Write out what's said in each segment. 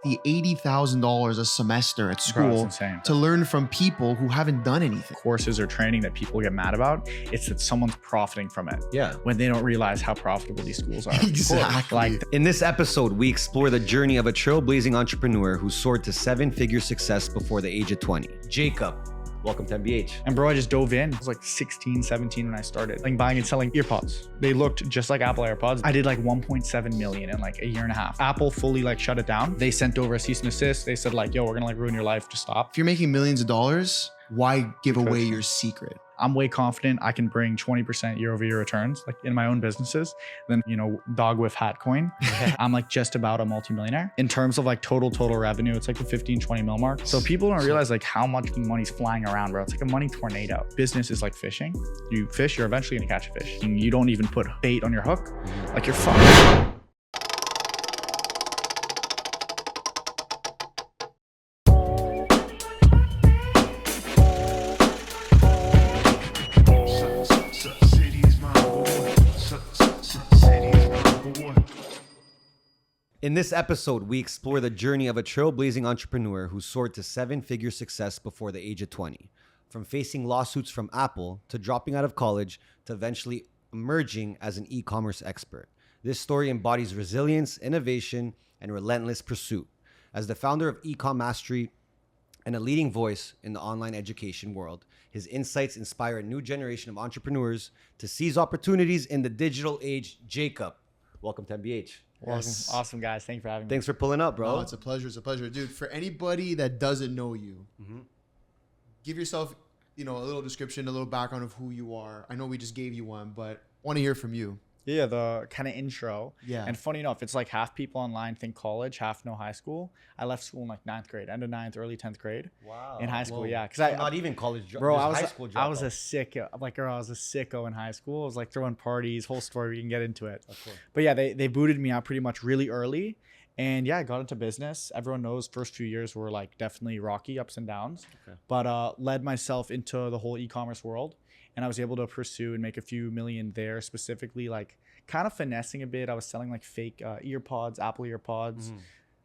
$80,000 a semester at Bro, it's school insane. to learn from people who haven't done anything. Courses or training that people get mad about, it's that someone's profiting from it. Yeah. When they don't realize how profitable these schools are. Exactly. Like, In this episode, we explore the journey of a trailblazing entrepreneur who soared to seven-figure success before the age of 20. Jacob, welcome to MBH. and bro, I just dove in. I was like 16, 17 when I started like buying and selling Earpods. They looked just like Apple Airpods. I did like 1.7 million in like a year and a half. Apple fully like shut it down. They sent over a cease and desist. They said like, yo, we're gonna like ruin your life, just stop. If you're making millions of dollars, why give away your secret? I'm way confident I can bring 20% year over year returns like in my own businesses. Then, you know, dog with hat coin. I'm like just about a multimillionaire. In terms of like total revenue, it's like the 15, 20 mil mark. So people don't realize like how much money's flying around, bro. It's like a money tornado. Business is like fishing. You fish, you're eventually gonna catch a fish. And you don't even put bait on your hook, like you're fucked. In this episode, we explore the journey of a trailblazing entrepreneur who soared to seven-figure success before the age of 20. From facing lawsuits from Apple to dropping out of college to eventually emerging as an e-commerce expert. This story embodies resilience, innovation, and relentless pursuit. As the founder of Ecom Mastery and a leading voice in the online education world, his insights inspire a new generation of entrepreneurs to seize opportunities in the digital age. Jacob, welcome to MBH. Yes. Awesome, guys. Thank you for having me. Thanks for pulling up, bro. Oh, it's a pleasure. It's a pleasure. Dude, for anybody that doesn't know you, give yourself, a little description, a little background of who you are. I know we just gave you one, but want to hear from you. Yeah, the kind of intro. Yeah. And funny enough, it's like half people online think college, half know high school. I left school in like 9th grade, end of 9th, early 10th grade. Wow. In high school, Whoa. yeah. Because So not even college. bro, just high school I was dropout. a sicko. Like, girl, I was a sicko in high school. I was like throwing parties, whole story. We can get into it. Okay. But yeah, they booted me out pretty much really early. And yeah, I got into business. Everyone knows first few years were like definitely rocky, ups and downs. Okay. But led myself into the whole e-commerce world. And I was able to pursue and make a few million there, specifically like kind of finessing a bit. I was selling like fake Earpods, Apple Earpods,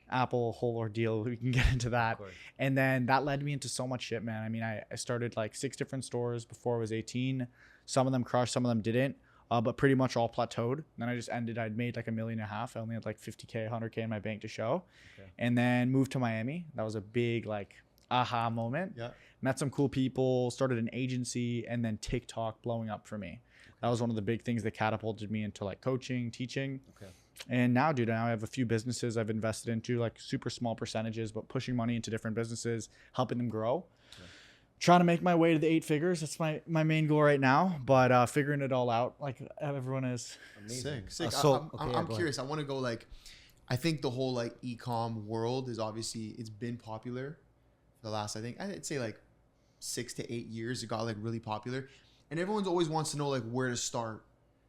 Apple whole ordeal. We can get into that. And then that led me into so much shit, man. I mean, I started like 6 different stores before I was 18. Some of them crushed, some of them didn't. But pretty much all plateaued. And then I just ended, I'd made like $1.5 million. I only had like 50K, 100K in my bank to show. Okay. And then moved to Miami. That was a big like aha moment. Yeah. Met some cool people, started an agency, and then TikTok blowing up for me. That was one of the big things that catapulted me into like coaching, teaching. Okay. And now, dude, now I have a few businesses I've invested into, like super small percentages, but pushing money into different businesses, helping them grow. Okay. Trying to make my way to the 8 figures. That's my main goal right now, but figuring it all out like everyone is. Amazing. Sick. I'm curious. I want to go like, I think the whole like e-com world is obviously, it's been popular for the last, I'd say like 6 to 8 years. It got like really popular and everyone's always wants to know like where to start.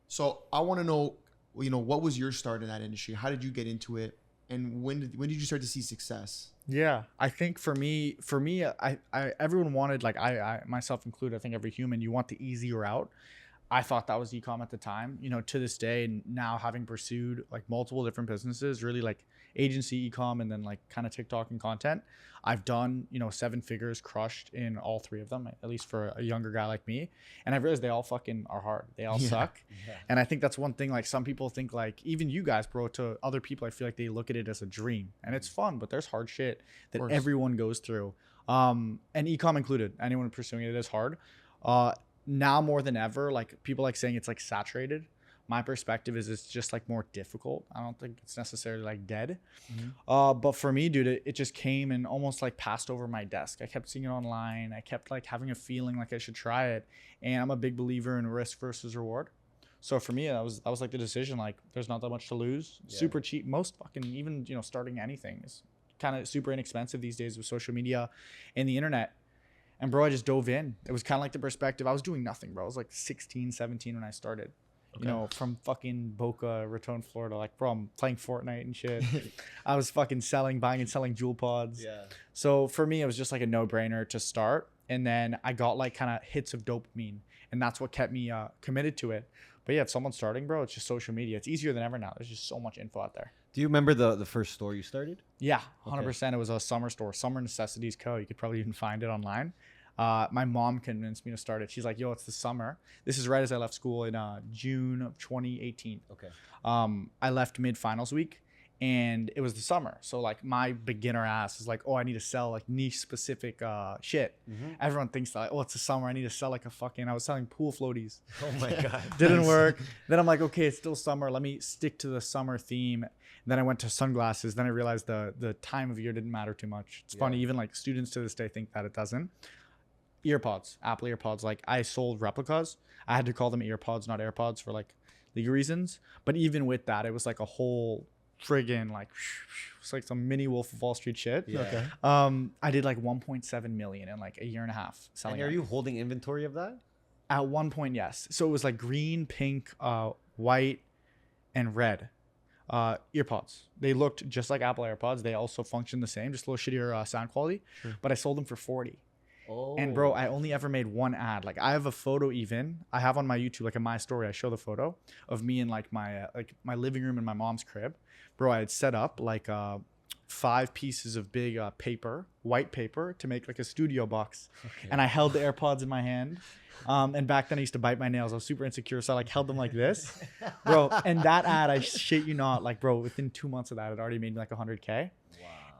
So I want to know, what was your start in that industry? How did you get into it? And when did you start to see success? Yeah, I think for me, I everyone wanted, like I myself included, I think every human, you want the easy route. I thought that was e-com at the time, to this day, and now having pursued like multiple different businesses, really like agency e-com and then like kind of TikTok and content. I've done, 7 figures crushed in all 3 of them, at least for a younger guy like me. And I realized they all fucking are hard. They all suck. Yeah. And I think that's one thing, like some people think like, even you guys, bro, to other people, I feel like they look at it as a dream and it's fun, but there's hard shit that everyone goes through. And e-com included, anyone pursuing it is hard. Now more than ever, like people like saying it's like saturated. My perspective is it's just like more difficult. I don't think it's necessarily like dead. But for me, dude, it just came and almost like passed over my desk. I kept seeing it online. I kept like having a feeling like I should try it. And I'm a big believer in risk versus reward. So for me, that was like the decision. Like there's not that much to lose. Yeah. Super cheap. Most fucking, even, starting anything is kind of super inexpensive these days with social media and the internet. And bro, I just dove in. It was kind of like the perspective. I was doing nothing, bro. I was like 16, 17 when I started. Okay. From fucking Boca Raton, Florida. Like, bro, I'm playing Fortnite and shit. I was fucking buying and selling jewel pods. Yeah. So for me, it was just like a no-brainer to start. And then I got like kind of hits of dopamine. And that's what kept me committed to it. But yeah, if someone's starting, bro, it's just social media. It's easier than ever now. There's just so much info out there. Do you remember the first store you started? Yeah, 100%. It was a Summer store, Summer Necessities Co. You could probably even find it online. My mom convinced me to start it. She's like, yo, it's the summer. This is right as I left school in June of 2018. Okay. I left mid-finals week. And it was the summer. So like my beginner ass is like, oh, I need to sell like niche specific shit. Everyone thinks that, like, oh, it's the summer. I need to sell like a fucking, I was selling pool floaties. Oh my God. Didn't work. Then I'm like, okay, it's still summer. Let me stick to the summer theme. And then I went to sunglasses. Then I realized the time of year didn't matter too much. It's funny. Even like students to this day think that it doesn't. Earpods, Apple Earpods. Like I sold replicas. I had to call them Earpods, not AirPods for like legal reasons. But even with that, it was like a whole friggin' like it's like some mini Wolf of Wall Street shit. Yeah. Okay. I did like 1.7 million in like a year and a half selling. And are you holding inventory of that? At one point, yes. So it was like green, pink, white, and red. Earpods. They looked just like Apple AirPods. They also functioned the same, just a little shittier sound quality. Sure. But I sold them for 40. Oh. And bro, I only ever made one ad. Like I have a photo even. I have on my YouTube, like in my story, I show the photo of me in like my living room in my mom's crib. Bro, I had set up like 5 pieces of big paper, white paper, to make like a studio box. Okay. And I held the AirPods in my hand. And back then I used to bite my nails. I was super insecure. So I like held them like this, bro. And that ad, I shit you not, like, bro, within 2 months of that, it already made me like 100K.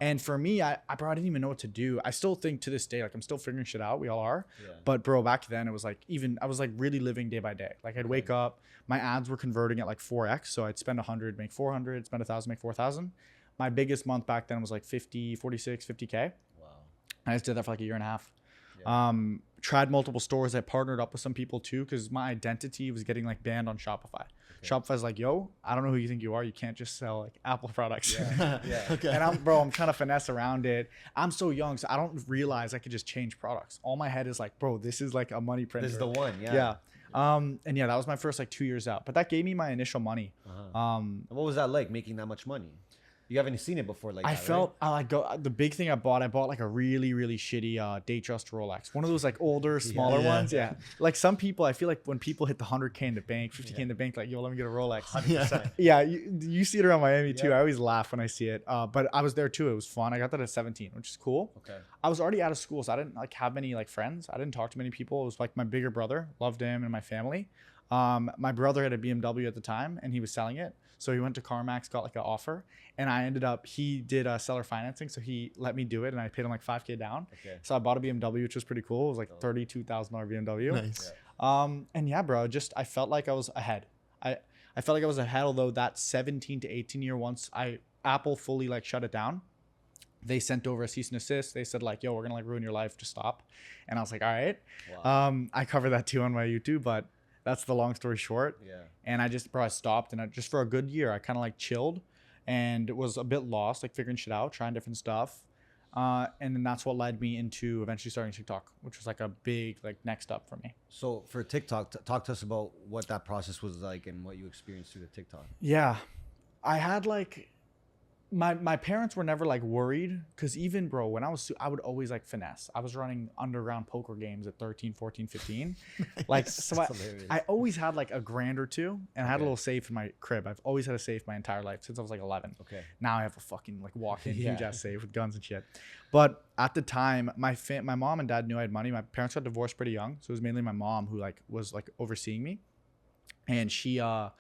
And for me, I didn't even know what to do. I still think to this day, like I'm still figuring shit out. We all are. Yeah. But bro, back then it was like I was like really living day by day. Like I'd wake up, my ads were converting at like 4x. So I'd spend 100, make 400, spend 1,000, make 4,000. My biggest month back then was like 50, 46, 50K. Wow. I just did that for like a year and a half. Yeah. Tried multiple stores. I partnered up with some people too, because my identity was getting like banned on Shopify. Shopify's like, yo, I don't know who you think you are. You can't just sell like Apple products. Yeah. Yeah. Okay. And I'm trying to finesse around it. I'm so young, so I don't realize I could just change products. All my head is like, bro, this is like a money printer. This is the one. Yeah. Yeah. And yeah, that was my first like 2 years out, but that gave me my initial money. What was that like, making that much money? You haven't seen it before like that, I felt right? The big thing I bought like a really, really shitty Datejust Rolex. One of those like older, smaller ones. Yeah. Like some people, I feel like when people hit the 100K in the bank, 50K in the bank, like, yo, let me get a Rolex. 100%. Yeah. You see it around Miami too. I always laugh when I see it. But I was there too. It was fun. I got that at 17, which is cool. Okay. I was already out of school, so I didn't like have many like friends. I didn't talk to many people. It was like my bigger brother, loved him, and my family. My brother had a BMW at the time and he was selling it. So he went to CarMax, got like an offer, and he did seller financing. So he let me do it and I paid him like 5K down. Okay. So I bought a BMW, which was pretty cool. It was like $32,000 BMW. Nice. And yeah, bro, I felt like I was ahead. I felt like I was ahead, although that 17 to 18 year, once Apple fully like shut it down, they sent over a cease and desist. They said like, yo, we're going to like ruin your life. Just stop. And I was like, all right. Wow. I covered that too on my YouTube, but that's the long story short. Yeah. And I stopped, and just for a good year, I kind of like chilled and was a bit lost, like figuring shit out, trying different stuff. And then that's what led me into eventually starting TikTok, which was like a big like next up for me. So for TikTok, talk to us about what that process was like and what you experienced through the TikTok. Yeah. I had like, my parents were never like worried, because even bro, when I would always like finesse. I was running underground poker games at 13, 14, 15. Like, so I always had like a grand or two, and I had a little safe in my crib. I've always had a safe my entire life since I was like 11. Okay. Now I have a fucking like walk-in huge ass safe with guns and shit. But at the time, my mom and dad knew I had money. My parents got divorced pretty young, so it was mainly my mom who like was like overseeing me. And she saw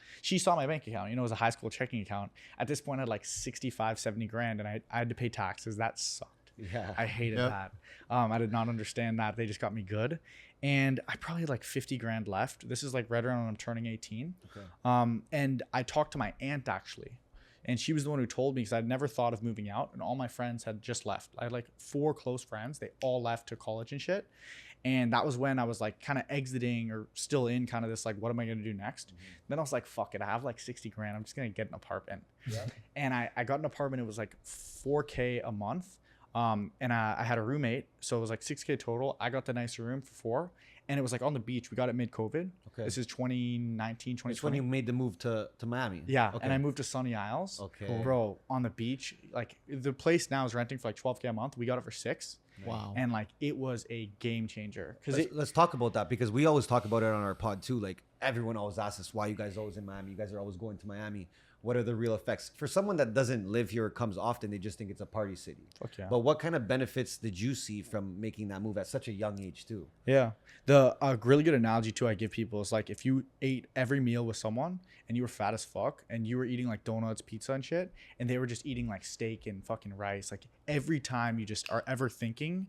my bank account. It was a high school checking account. At this point, I had like 65, 70 grand, and I had to pay taxes. That sucked. Yeah. I hated that. I did not understand that. They just got me good. And I probably had like 50 grand left. This is like right around when I'm turning 18. Okay. And I talked to my aunt actually. And she was the one who told me, because I'd never thought of moving out. And all my friends had just left. I had like 4 close friends. They all left to college and shit. And that was when I was like kind of exiting, or still in kind of this like, what am I going to do next? Mm-hmm. Then I was like, fuck it. I have like 60 grand. I'm just going to get an apartment. Yeah. And I got an apartment. It was like 4K a month. And I had a roommate. So it was like 6K total. I got the nicer room for 4. And it was like on the beach. We got it mid-COVID. Okay. This is 2019, 2020. That's when you made the move to Miami. Yeah. Okay. And I moved to Sunny Isles. Okay. Cool. Bro, on the beach. Like the place now is renting for like 12K a month. We got it for 6. Wow. And like it was a game changer. Let's talk about that, because we always talk about it on our pod too. Like everyone always asks us, why you guys always in Miami? You guys are always going to Miami. what are the real effects? For someone that doesn't live here or comes often, they just think it's a party city. Fuck yeah. But what kind of benefits did you see from making that move at such a young age too? Yeah. The really good analogy too I give people is like if you ate every meal with someone and you were fat as fuck and you were eating like donuts, pizza and shit, and they were just eating like steak and fucking rice, like every time you just are ever thinking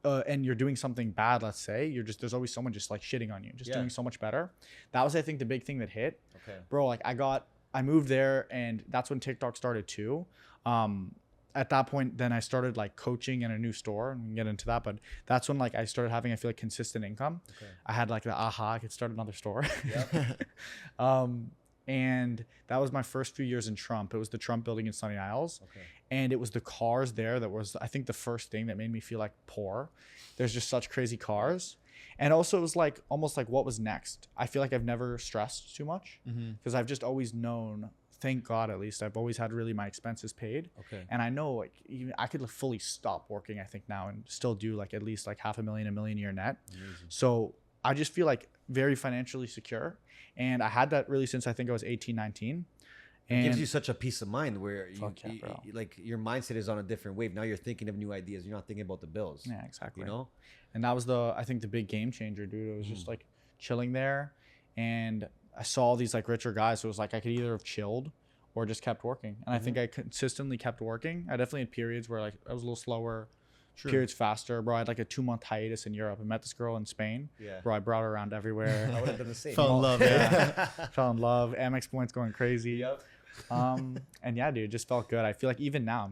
and you're doing something bad, let's say, there's always someone just like shitting on you, just doing so much better. That was, I think, the big thing that hit. Okay. Bro, like I moved there and that's when TikTok started too. At that point, then I started like coaching in a new store, and we can get into that, but that's when like I started having, I feel like, consistent income. Okay. I had like I could start another store. Yep. And that was my first few years in Trump. It was the Trump building in Sunny Isles. Okay. And it was the cars there that was, I think, the first thing that made me feel like poor. There's just such crazy cars. And also it was like almost like what was next. I feel like I've never stressed too much because I've just always known, thank God at least, I've always had really my expenses paid. Okay. And I know like even I could fully stop working, I think, now and still do like at least like $500,000, $1 million a year net. Amazing. So I just feel like very financially secure. And I had that really since I think I was 18, 19. And it gives you such a peace of mind where you like your mindset is on a different wave. Now you're thinking of new ideas. You're not thinking about the bills. Yeah, exactly. You know? And that was I think the big game changer, dude. It was just like chilling there. And I saw all these like richer guys. So it was like I could either have chilled or just kept working. And I think I consistently kept working. I definitely had periods where like I was a little slower. Sure. Periods faster, bro. I had like a 2-month hiatus in Europe. I met this girl in Spain. Yeah. Bro, I brought her around everywhere. I would have done the same. Fell in love, yeah. Fell in love. Amex points going crazy. Yep. And yeah, dude, it just felt good. I feel like even now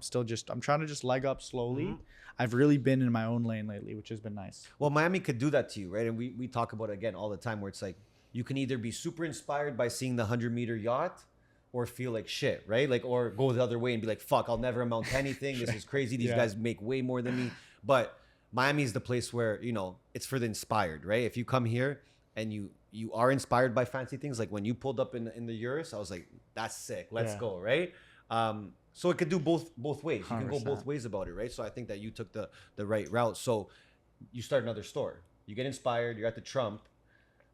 I'm trying to just leg up slowly. I've really been in my own lane lately, which has been nice. Well, Miami could do that to you, right? And we talk about it again all the time where it's like you can either be super inspired by seeing the 100-meter yacht or feel like shit, right? Like, or go the other way and be like, fuck, I'll never amount to anything. This is crazy. These guys make way more than me. But Miami is the place where, you know, it's for the inspired, right? If you come here and you are inspired by fancy things, like when you pulled up in the Urus, I was like, that's sick. Let's go, right? So it could do both ways. You 100%. Can go both ways about it, right? So I think that you took the right route. So you start another store. You get inspired. You're at the Trump.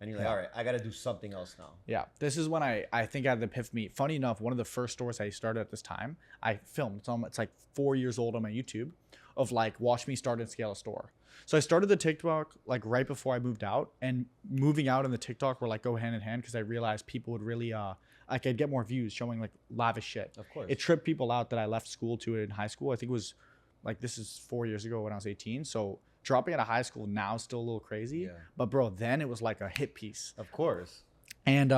And you're like, all right, I got to do something else now. Yeah. This is when I think I had the epiphany. Funny enough, one of the first stores I started at this time, I filmed. It's like 4 years old on my YouTube of like, watch me start and scale a store. So I started the TikTok like right before I moved out, and moving out and the TikTok were like go hand in hand because I realized people would really, like I'd get more views showing like lavish shit. Of course. It tripped people out that I left school to it in high school. I think it was like, this is 4 years ago when I was 18. So dropping out of high school now is still a little crazy, but bro, then it was like a hit piece. Of course. And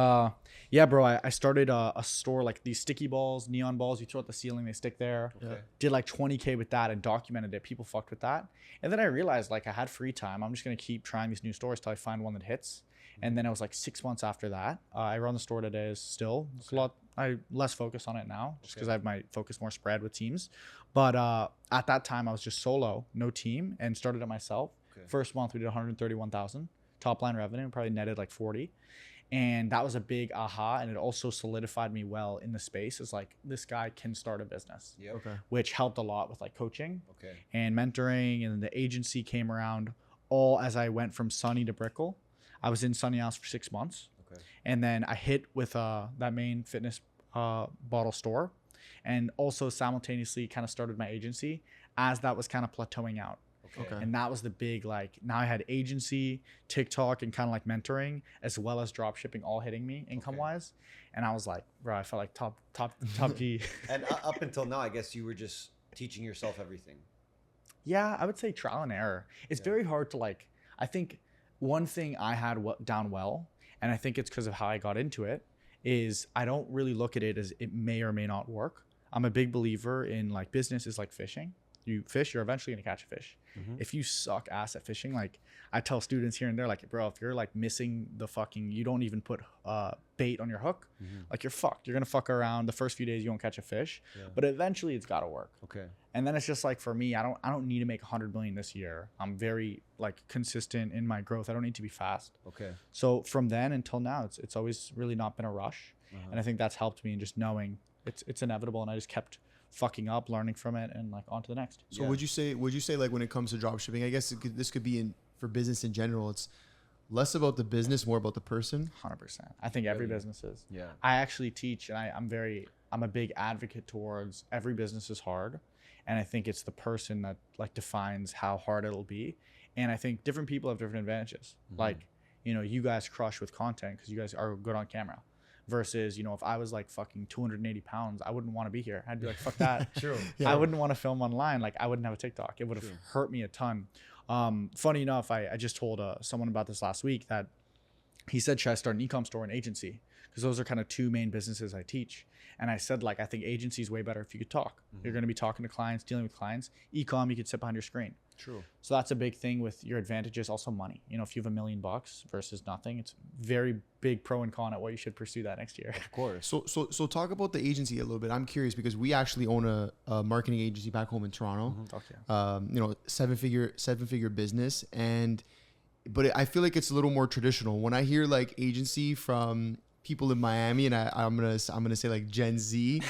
yeah, bro, I started a store, like these sticky balls, neon balls. You throw at the ceiling, they stick there. Okay. Did like 20K with that and documented it. People fucked with that. And then I realized like I had free time. I'm just gonna keep trying these new stores till I find one that hits. And then it was like 6 months after that. I run the store today still. It's a lot. I less focus on it now just because I have my focus more spread with teams. But at that time I was just solo, no team, and started it myself. Okay. First month we did 131,000 top line revenue, probably netted like 40. And that was a big aha. And it also solidified me well in the space. It's like, this guy can start a business, which helped a lot with like coaching and mentoring. And the agency came around all as I went from Sunny to Brickell. I was in Sunny House for 6 months. Okay. And then I hit with that main fitness bottle store, and also simultaneously kind of started my agency as that was kind of plateauing out. Okay. And that was the big, like, now I had agency, TikTok, and kind of like mentoring, as well as drop shipping all hitting me income wise. And I was like, bro, I felt like top G. And up until now, I guess you were just teaching yourself everything. Yeah, I would say trial and error. It's very hard to like, I think one thing I had down well, and I think it's because of how I got into it, is I don't really look at it as it may or may not work. I'm a big believer in like business is like fishing. You fish, you're eventually gonna catch a fish. If you suck ass at fishing, like I tell students here and there, like, bro, if you're like missing the fucking, you don't even put bait on your hook, like you're fucked. You're gonna fuck around. The first few days you won't catch a fish, but eventually it's gotta work. Okay. And then it's just like, for me, I don't need to make 100 million this year. I'm very like consistent in my growth. I don't need to be fast. Okay. So from then until now, it's always really not been a rush, and I think that's helped me in just knowing it's inevitable, and I just kept fucking up, learning from it, and like on to the next. So would you say like when it comes to drop shipping, I guess this could be for business in general, it's less about the business, more about the person? 100%. I think every business is. Yeah. I actually teach, and I'm very I'm a big advocate towards every business is hard. And I think it's the person that like defines how hard it'll be. And I think different people have different advantages. Like, you know, you guys crush with content because you guys are good on camera. Versus, you know, if I was like fucking 280 pounds, I wouldn't want to be here. I'd be like, fuck that. True. I wouldn't want to film online. Like I wouldn't have a TikTok. It would have hurt me a ton. Funny enough, I just told someone about this last week that he said, should I start an e-com store and agency? Because those are kind of two main businesses I teach. And I said, like, I think agency is way better if you could talk. You're going to be talking to clients, dealing with clients. E-com, you could sit behind your screen. True. So that's a big thing with your advantages. Also money. You know, if you have $1 million versus nothing, it's very big pro and con at what you should pursue that next year. Of course. So talk about the agency a little bit. I'm curious because we actually own a marketing agency back home in Toronto. You know, seven figure business. But I feel like it's a little more traditional. When I hear like agency from people in Miami, and I'm gonna say like Gen Z,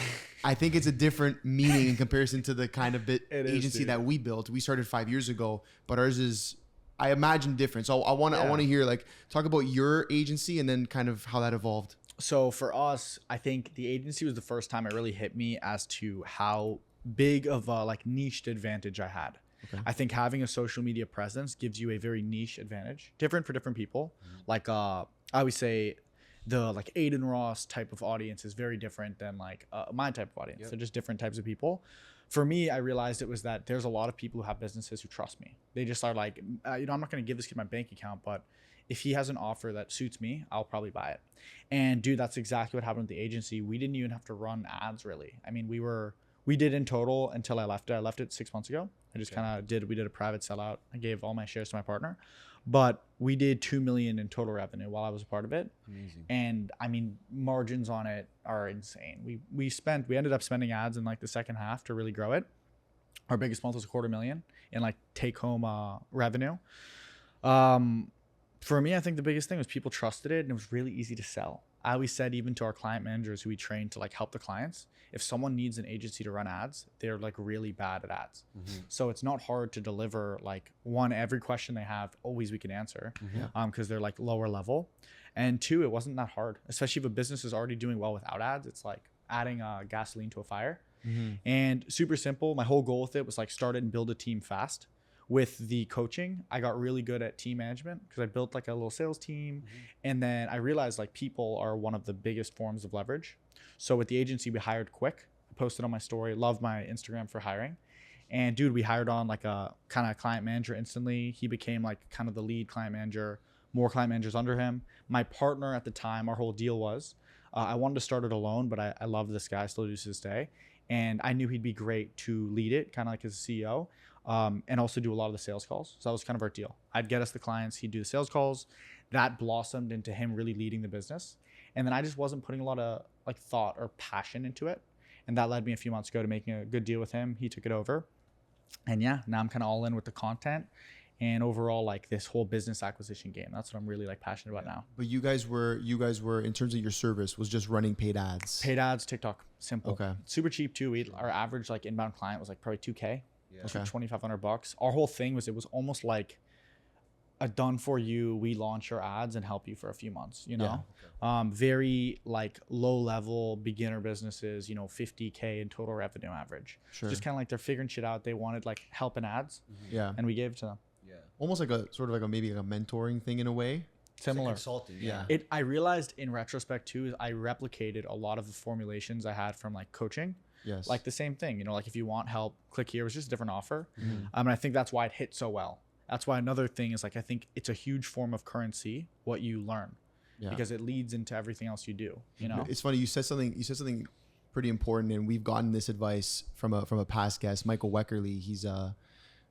I think it's a different meaning in comparison to the kind of agency that we built. We started 5 years ago, but ours is, I imagine, different. So I want to hear, like, talk about your agency and then kind of how that evolved. So for us, I think the agency was the first time it really hit me as to how big of a like niched advantage I had. Okay. I think having a social media presence gives you a very niche advantage, different for different people. Like I always say, the like Aiden Ross type of audience is very different than like my type of audience. They're just different types of people. For me, I realized it was that there's a lot of people who have businesses who trust me. They just are like, you know, I'm not going to give this kid my bank account, but if he has an offer that suits me, I'll probably buy it. And dude, that's exactly what happened with the agency. We didn't even have to run ads really. I mean, we did in total until I left it. I left it 6 months ago. I just we did a private sellout. I gave all my shares to my partner. But we did 2 million in total revenue while I was a part of it. Amazing. And I mean, margins on it are insane. We ended up spending ads in like the second half to really grow it. Our biggest month was $250,000 in like take home revenue. For me, I think the biggest thing was people trusted it and it was really easy to sell. I always said, even to our client managers who we train to like help the clients, if someone needs an agency to run ads, they're like really bad at ads. So it's not hard to deliver like every question they have, always we can answer because they're like lower level. And two, it wasn't that hard, especially if a business is already doing well without ads. It's like adding gasoline to a fire. And super simple. My whole goal with it was like start it and build a team fast. With the coaching, I got really good at team management because I built like a little sales team. And then I realized like people are one of the biggest forms of leverage. So with the agency, we hired quick. I posted on my story, loved my Instagram for hiring. And dude, we hired on like a kind of client manager instantly. He became like kind of the lead client manager, more client managers under him. My partner at the time, our whole deal was, I wanted to start it alone, but I love this guy, still do to this day. And I knew he'd be great to lead it, kind of like as a CEO. And also do a lot of the sales calls. So that was kind of our deal. I'd get us the clients, he'd do the sales calls. That blossomed into him really leading the business. And then I just wasn't putting a lot of like thought or passion into it. And that led me a few months ago to making a good deal with him. He took it over. And yeah, now I'm kind of all in with the content and overall like this whole business acquisition game. That's what I'm really like passionate about now. But you guys were in terms of your service was just running paid ads. Paid ads, TikTok, simple. Okay. Super cheap too. Our average like inbound client was like probably $2,000. Yeah. Okay. $2,500. Our whole thing was, it was almost like a done for you. We launch your ads and help you for a few months, you know? Yeah. Okay. Very like low level beginner businesses, you know, $50,000 in total revenue average. Sure. Just kind of like they're figuring shit out. They wanted like help in ads. Yeah. And we gave it to them. Yeah. Almost like a sort of like maybe like a mentoring thing in a way. Similar. Like consulting. Yeah. I realized in retrospect too, is I replicated a lot of the formulations I had from like coaching. Yes. Like the same thing, you know, like if you want help, click here. It was just a different offer. And I think that's why it hit so well. That's why another thing is like, I think it's a huge form of currency, what you learn, because it leads into everything else you do, you know? It's funny. You said something pretty important, and we've gotten this advice from a past guest, Michael Weckerly. He's a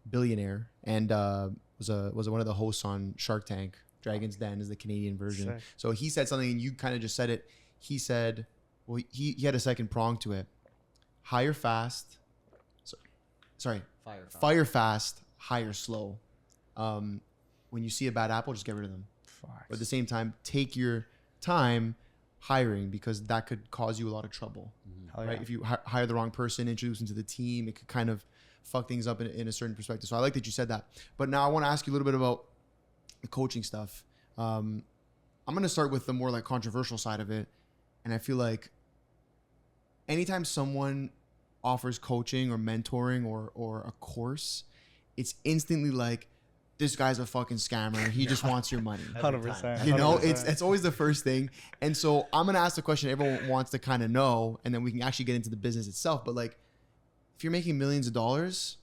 billionaire and was one of the hosts on Shark Tank. Dragon's Den is the Canadian version. Sick. So he said something and you kind of just said it. He said, well, he had a second prong to it. Hire fast. Fire fast, hire slow. When you see a bad apple, just get rid of them. But at the same time, take your time hiring because that could cause you a lot of trouble. Right? Yeah. If you hire the wrong person, introduce them to the team, it could kind of fuck things up in a certain perspective. So I like that you said that. But now I want to ask you a little bit about the coaching stuff. I'm going to start with the more like controversial side of it. And I feel like anytime someone offers coaching or mentoring or a course, it's instantly like, this guy's a fucking scammer. He just wants your money. 100%. You know, 100%. it's always the first thing. And so I'm going to ask the question everyone wants to kind of know, and then we can actually get into the business itself. But like, if you're making millions of dollars,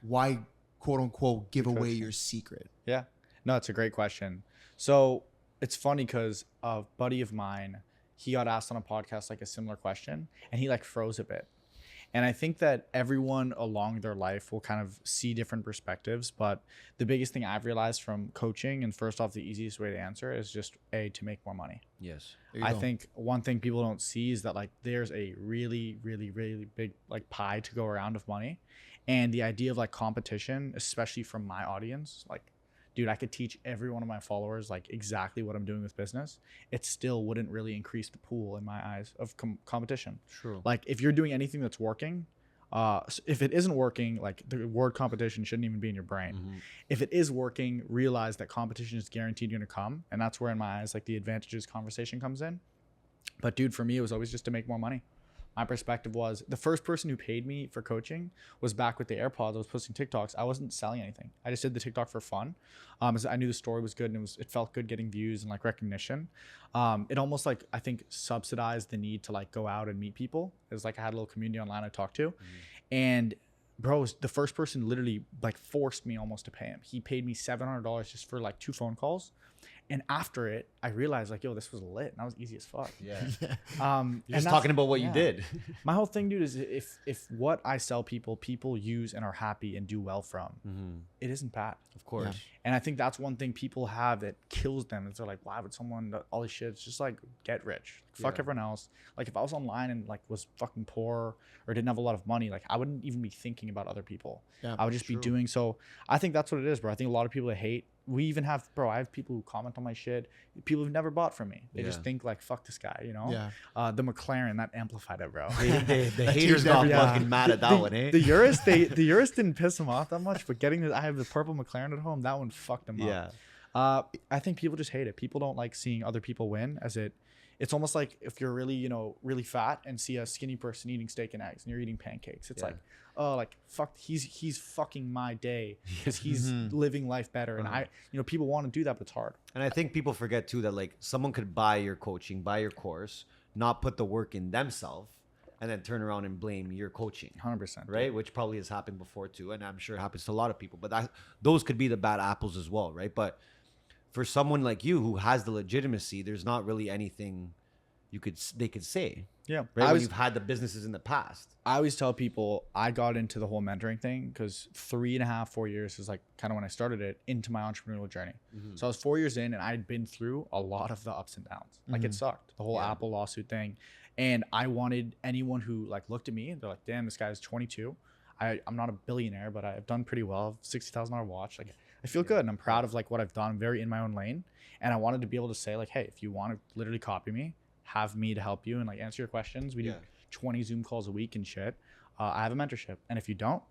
why quote unquote give away your secret? Yeah. No, it's a great question. So it's funny because a buddy of mine, he got asked on a podcast like a similar question, and he like froze a bit. And I think that everyone along their life will kind of see different perspectives. But the biggest thing I've realized from coaching, and first off, the easiest way to answer is just to make more money. Yes. I think one thing people don't see is that like there's a really, really, really big like pie to go around of money. And the idea of like competition, especially from my audience, like, dude, I could teach every one of my followers like exactly what I'm doing with business. It still wouldn't really increase the pool in my eyes of competition. True. Like if you're doing anything that's working, if it isn't working, like the word competition shouldn't even be in your brain. Mm-hmm. If it is working, realize that competition is guaranteed going to come. And that's where in my eyes, like the advantages conversation comes in. But dude, for me, it was always just to make more money. My perspective was the first person who paid me for coaching was back with the Airpods. I was posting TikToks. I wasn't selling anything. I just did the TikTok for fun. I knew the story was good, and it felt good getting views and like recognition. It almost like I think subsidized the need to like go out and meet people. It was like I had a little community online I talked to, and bro, the first person literally like forced me almost to pay him. He paid me $700 just for like 2 phone calls. And after it, I realized like, yo, this was lit, and that was easy as fuck. Yeah. You're just talking about what you did. My whole thing, dude, is if what I sell people use and are happy and do well from, it isn't bad. Of course. Yeah. And I think that's one thing people have that kills them. Is they're like, why would someone all this shit? It's just like get rich, fuck everyone else. Like if I was online and like was fucking poor or didn't have a lot of money, like I wouldn't even be thinking about other people. Yeah, I would just be doing. So I think that's what it is, bro. I think a lot of people that hate. We even have, I have people who comment on my shit. People who've never bought from me. They just think like, fuck this guy, you know? Yeah. The McLaren, that amplified it, bro. The haters got fucking mad at that one, eh? The Urus didn't piss him off that much, but I have the purple McLaren at home, that one fucked him up. I think people just hate it. People don't like seeing other people win it's almost like if you're really, really fat and see a skinny person eating steak and eggs and you're eating pancakes. It's like, oh, like fuck, he's fucking my day because he's living life better. And people want to do that, but it's hard. And I think people forget too that like someone could buy your coaching, buy your course, not put the work in themselves, and then turn around and blame your coaching. 100%. Right? Dude. Which probably has happened before too. And I'm sure it happens to a lot of people, but those could be the bad apples as well. Right. But for someone like you who has the legitimacy, there's not really anything they could say. Yeah. Right. When you've had the businesses in the past. I always tell people I got into the whole mentoring thing because 3.5, 4 years is like kind of when I started it into my entrepreneurial journey. So I was 4 years in and I had been through a lot of the ups and downs. Like it sucked, the whole Apple lawsuit thing. And I wanted anyone who like looked at me and they're like, damn, this guy's 22. I'm not a billionaire, but I've done pretty well. $60,000 watch. Like I feel good and I'm proud of like what I've done. I'm very in my own lane. And I wanted to be able to say like, hey, if you want to literally copy me, have me to help you and like answer your questions. We do 20 Zoom calls a week and shit. I have a mentorship. And if you don't,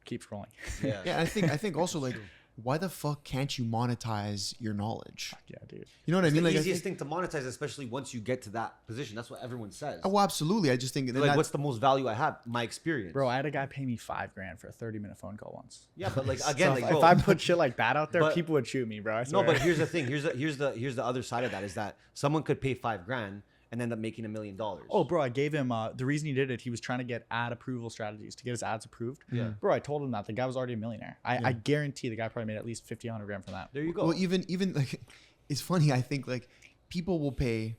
keep scrolling. I think also like, why the fuck can't you monetize your knowledge? Yeah, dude. You know what I mean? The easiest thing to monetize, especially once you get to that position. That's what everyone says. Oh, absolutely. I just think like, what's the most value I have? My experience. Bro, I had a guy pay me $5,000 for a 30-minute phone call once. Yeah, but like again, so if I put shit like that out there, people would shoot me, bro. I swear. No, but here's the thing. Here's the other side of that is that someone could pay $5,000 and end up making $1 million. Oh, bro, I gave him the reason he did it. He was trying to get ad approval strategies to get his ads approved. Yeah, bro, I told him that the guy was already a millionaire. I guarantee the guy probably made at least 50, 100 grand from that. There you go. Well, even like, it's funny. I think like people will pay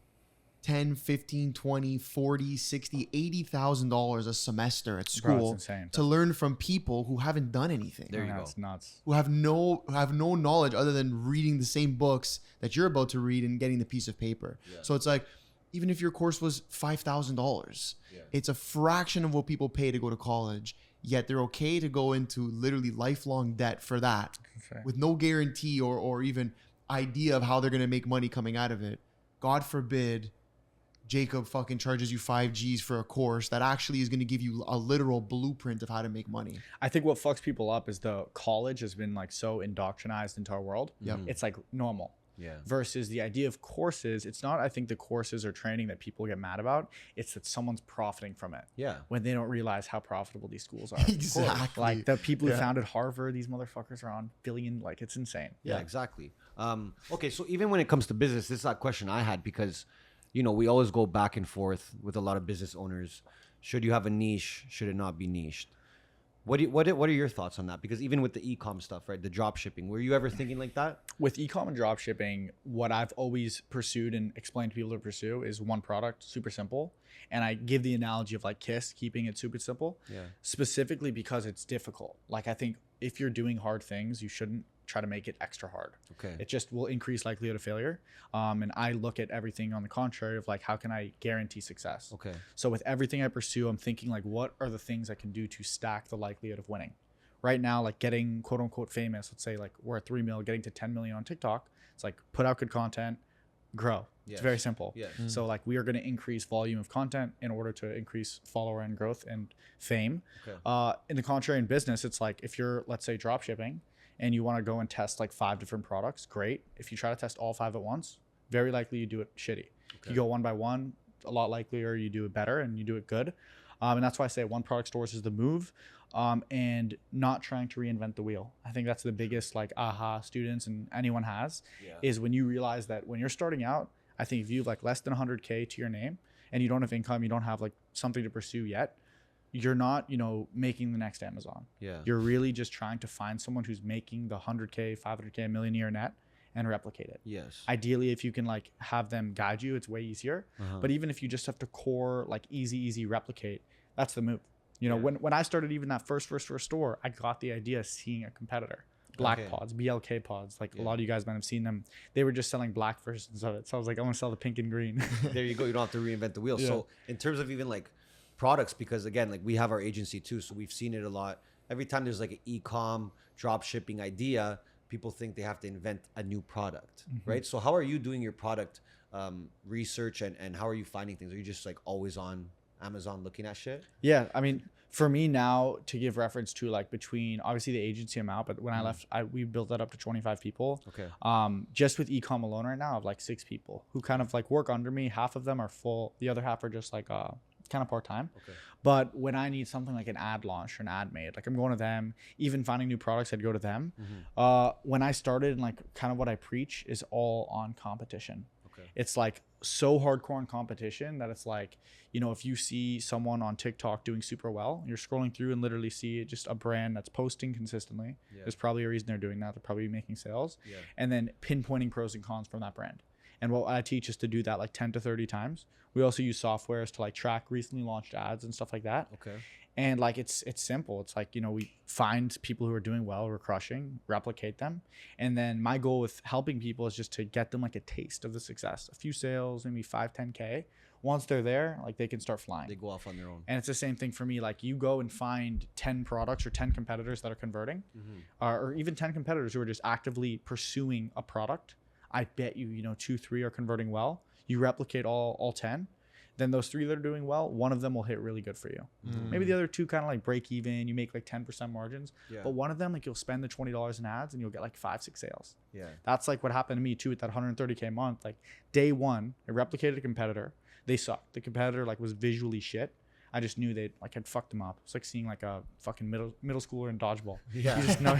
10, 15, 20, 40, 60, $80,000 a semester at school to learn from people who haven't done anything. There you go. That's nuts. Who have no knowledge other than reading the same books that you're about to read and getting the piece of paper. Yeah. So it's like, even if your course was $5,000, it's a fraction of what people pay to go to college, yet they're okay to go into literally lifelong debt for that with no guarantee or even idea of how they're going to make money coming out of it. God forbid Jacob fucking charges you 5 G's for a course that actually is going to give you a literal blueprint of how to make money. I think what fucks people up is the college has been like so indoctrinized into our world. Yep. It's like normal. Yeah. Versus the idea of courses, it's not, I think, the courses or training that people get mad about. It's that someone's profiting from it. Yeah. When they don't realize how profitable these schools are. Exactly. Like the people who founded Harvard, these motherfuckers are on billion, like it's insane. Yeah, exactly. Okay, so even when it comes to business, this is a question I had because, you know, we always go back and forth with a lot of business owners. Should you have a niche? Should it not be niched? What are your thoughts on that? Because even with the e-com stuff, right, the drop shipping, were you ever thinking like that? With e-com and drop shipping, what I've always pursued and explained to people to pursue is one product, super simple. And I give the analogy of like Kiss, keeping it super simple, specifically because it's difficult. Like I think if you're doing hard things, you shouldn't try to make it extra hard. Okay. It just will increase likelihood of failure. And I look at everything on the contrary of like, how can I guarantee success? Okay. So with everything I pursue, I'm thinking like, what are the things I can do to stack the likelihood of winning? Right now, like getting quote unquote famous, let's say like we're at 3 million, getting to 10 million on TikTok. It's like put out good content, grow. It's very simple. Yes. So like we are going to increase volume of content in order to increase follower and growth and fame. Okay. In the contrary, in business, it's like if you're, let's say, drop shipping and you want to go and test like 5 different products, great. If you try to test all 5 at once, very likely you do it shitty. If you go one by one, a lot likelier you do it better and you do it good. And that's why I say one product stores is the move. And not trying to reinvent the wheel. I think that's the biggest like aha students and anyone has is when you realize that when you're starting out, I think if you have like less than 100K to your name and you don't have income, you don't have like something to pursue yet, you're not, you know, making the next Amazon. Yeah. You're really just trying to find someone who's making the 100K, 500K, Millionaire net and replicate it. Yes. Ideally, if you can like have them guide you, it's way easier. But even if you just have to core like easy replicate, that's the move. You know, when I started even that first store, I got the idea of seeing a competitor. Black pods, BLK pods. Like a lot of you guys might have seen them. They were just selling black versions of it. So I was like, I'm going to sell the pink and green. There you go. You don't have to reinvent the wheel. Yeah. So in terms of even like products, because again, like we have our agency too. So we've seen it a lot. Every time there's like an e-com drop shipping idea, people think they have to invent a new product, right? So how are you doing your product research and how are you finding things? Are you just like always on Amazon looking at shit? Yeah, I mean, for me now, to give reference to like between obviously the agency I'm out, but when I left, we built that up to 25 people. Okay. Just with ecom alone right now, I have like 6 people who kind of like work under me. Half of them are full. The other half are just like kind of part-time. Okay. But when I need something like an ad launch or an ad made, like I'm going to them. Even finding new products, I'd go to them. When I started, and like kind of what I preach is all on competition. Okay. It's like so hardcore on competition that it's like, you know, if you see someone on TikTok doing super well, you're scrolling through and literally see just a brand that's posting consistently. There's probably a reason they're doing that. They're probably making sales. And then pinpointing pros and cons from that brand. And what I teach is to do that like 10 to 30 times. We also use softwares to like track recently launched ads and stuff like that. Okay. And like it's simple. It's like, you know, we find people who are doing well, we're crushing, replicate them. And then my goal with helping people is just to get them like a taste of the success. A few sales, maybe 5, 10K. Once they're there, like they can start flying. They go off on their own. And it's the same thing for me. Like you go and find 10 products or 10 competitors that are converting, or even 10 competitors who are just actively pursuing a product. I bet you, you know, 2, 3 are converting well. You replicate all 10. Then those 3 that are doing well, one of them will hit really good for you. Maybe the other 2 kind of like break even. You make like 10% margins. But one of them, like you'll spend the $20 in ads and you'll get like 5, 6 sales. That's like what happened to me too with that 130K month. Like day 1, I replicated a competitor. They sucked. The competitor like was visually shit. I just knew they like had fucked them up. It's like seeing like a fucking middle schooler in dodgeball. Yeah. You just know,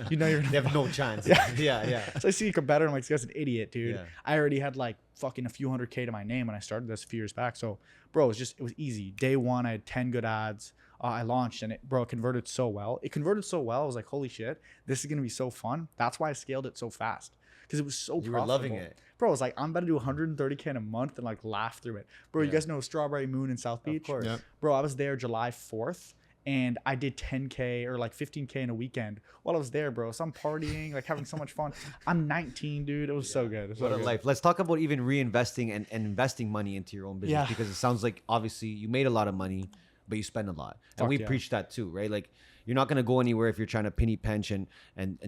you know, they have no chance. Yeah. So I see a competitor. I'm like, this guy's an idiot, dude. I already had like fucking a few 100K to my name when I started this a few years back. So bro, it was easy. Day 1, I had 10 good ads. I launched and it converted so well. It converted so well. I was like, holy shit, this is going to be so fun. That's why I scaled it so fast. Because it was so profitable. You were loving it. Bro, I was like, I'm about to do 130K in a month and like laugh through it. Bro, you guys know Strawberry Moon in South Beach? Of course. Yep. Bro, I was there July 4th and I did 10K or like 15K in a weekend while I was there, bro. So I'm partying, like having so much fun. I'm 19, dude. It was so good. It was what so a good. life. Let's talk about even reinvesting and investing money into your own business because it sounds like obviously you made a lot of money, but you spend a lot. And we preach that too, right? Like you're not going to go anywhere if you're trying to penny pinch and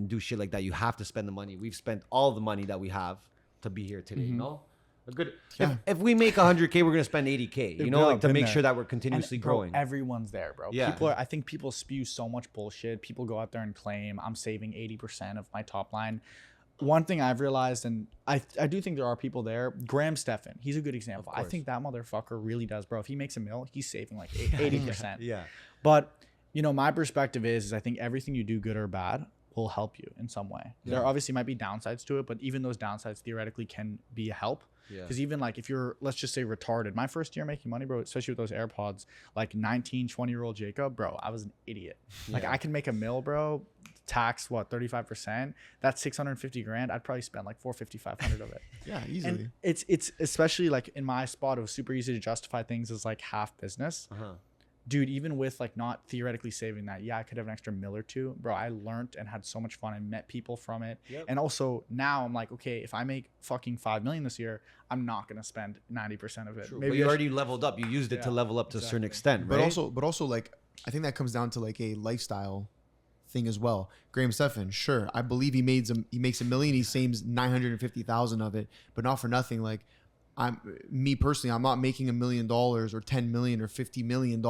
do shit like that. You have to spend the money. We've spent all the money that we have to be here today, you know? A good. If we make 100K, we're gonna spend 80K. You know, like to make sure that we're continuously growing. Everyone's there, bro. Yeah. I think people spew so much bullshit. People go out there and claim I'm saving 80% of my top line. one thing I've realized, and I do think there are people there. Graham Stephan, he's a good example. I think that motherfucker really does, bro. If he makes a mil, he's saving like 80%. Yeah. But you know, my perspective is I think everything you do, good or bad, will help you in some way. Yeah. There obviously might be downsides to it, but even those downsides theoretically can be a help. Because even like if you're, let's just say, retarded, my first year making money, bro, especially with those AirPods, like 19, 20-year-old Jacob, bro, I was an idiot. Like I can make a mil, bro, tax what, 35%. That's 650 grand. I'd probably spend like 450, 500 of it. Yeah, easily. And it's especially like in my spot, it was super easy to justify things as like half business. Dude, even with like not theoretically saving that, I could have an extra mil or two, bro. I learned and had so much fun. I met people from it. And also now I'm like, okay, if I make fucking 5 million this year, I'm not going to spend 90% of it. Maybe but you already leveled up. You used it to level up to a certain extent, right? But also like, I think that comes down to like a lifestyle thing as well. Graham Stephan, sure. I believe he makes $1 million. He saves 950,000 of it, but not for nothing. Like, me personally, I'm not making $1 million or 10 million or $50 million,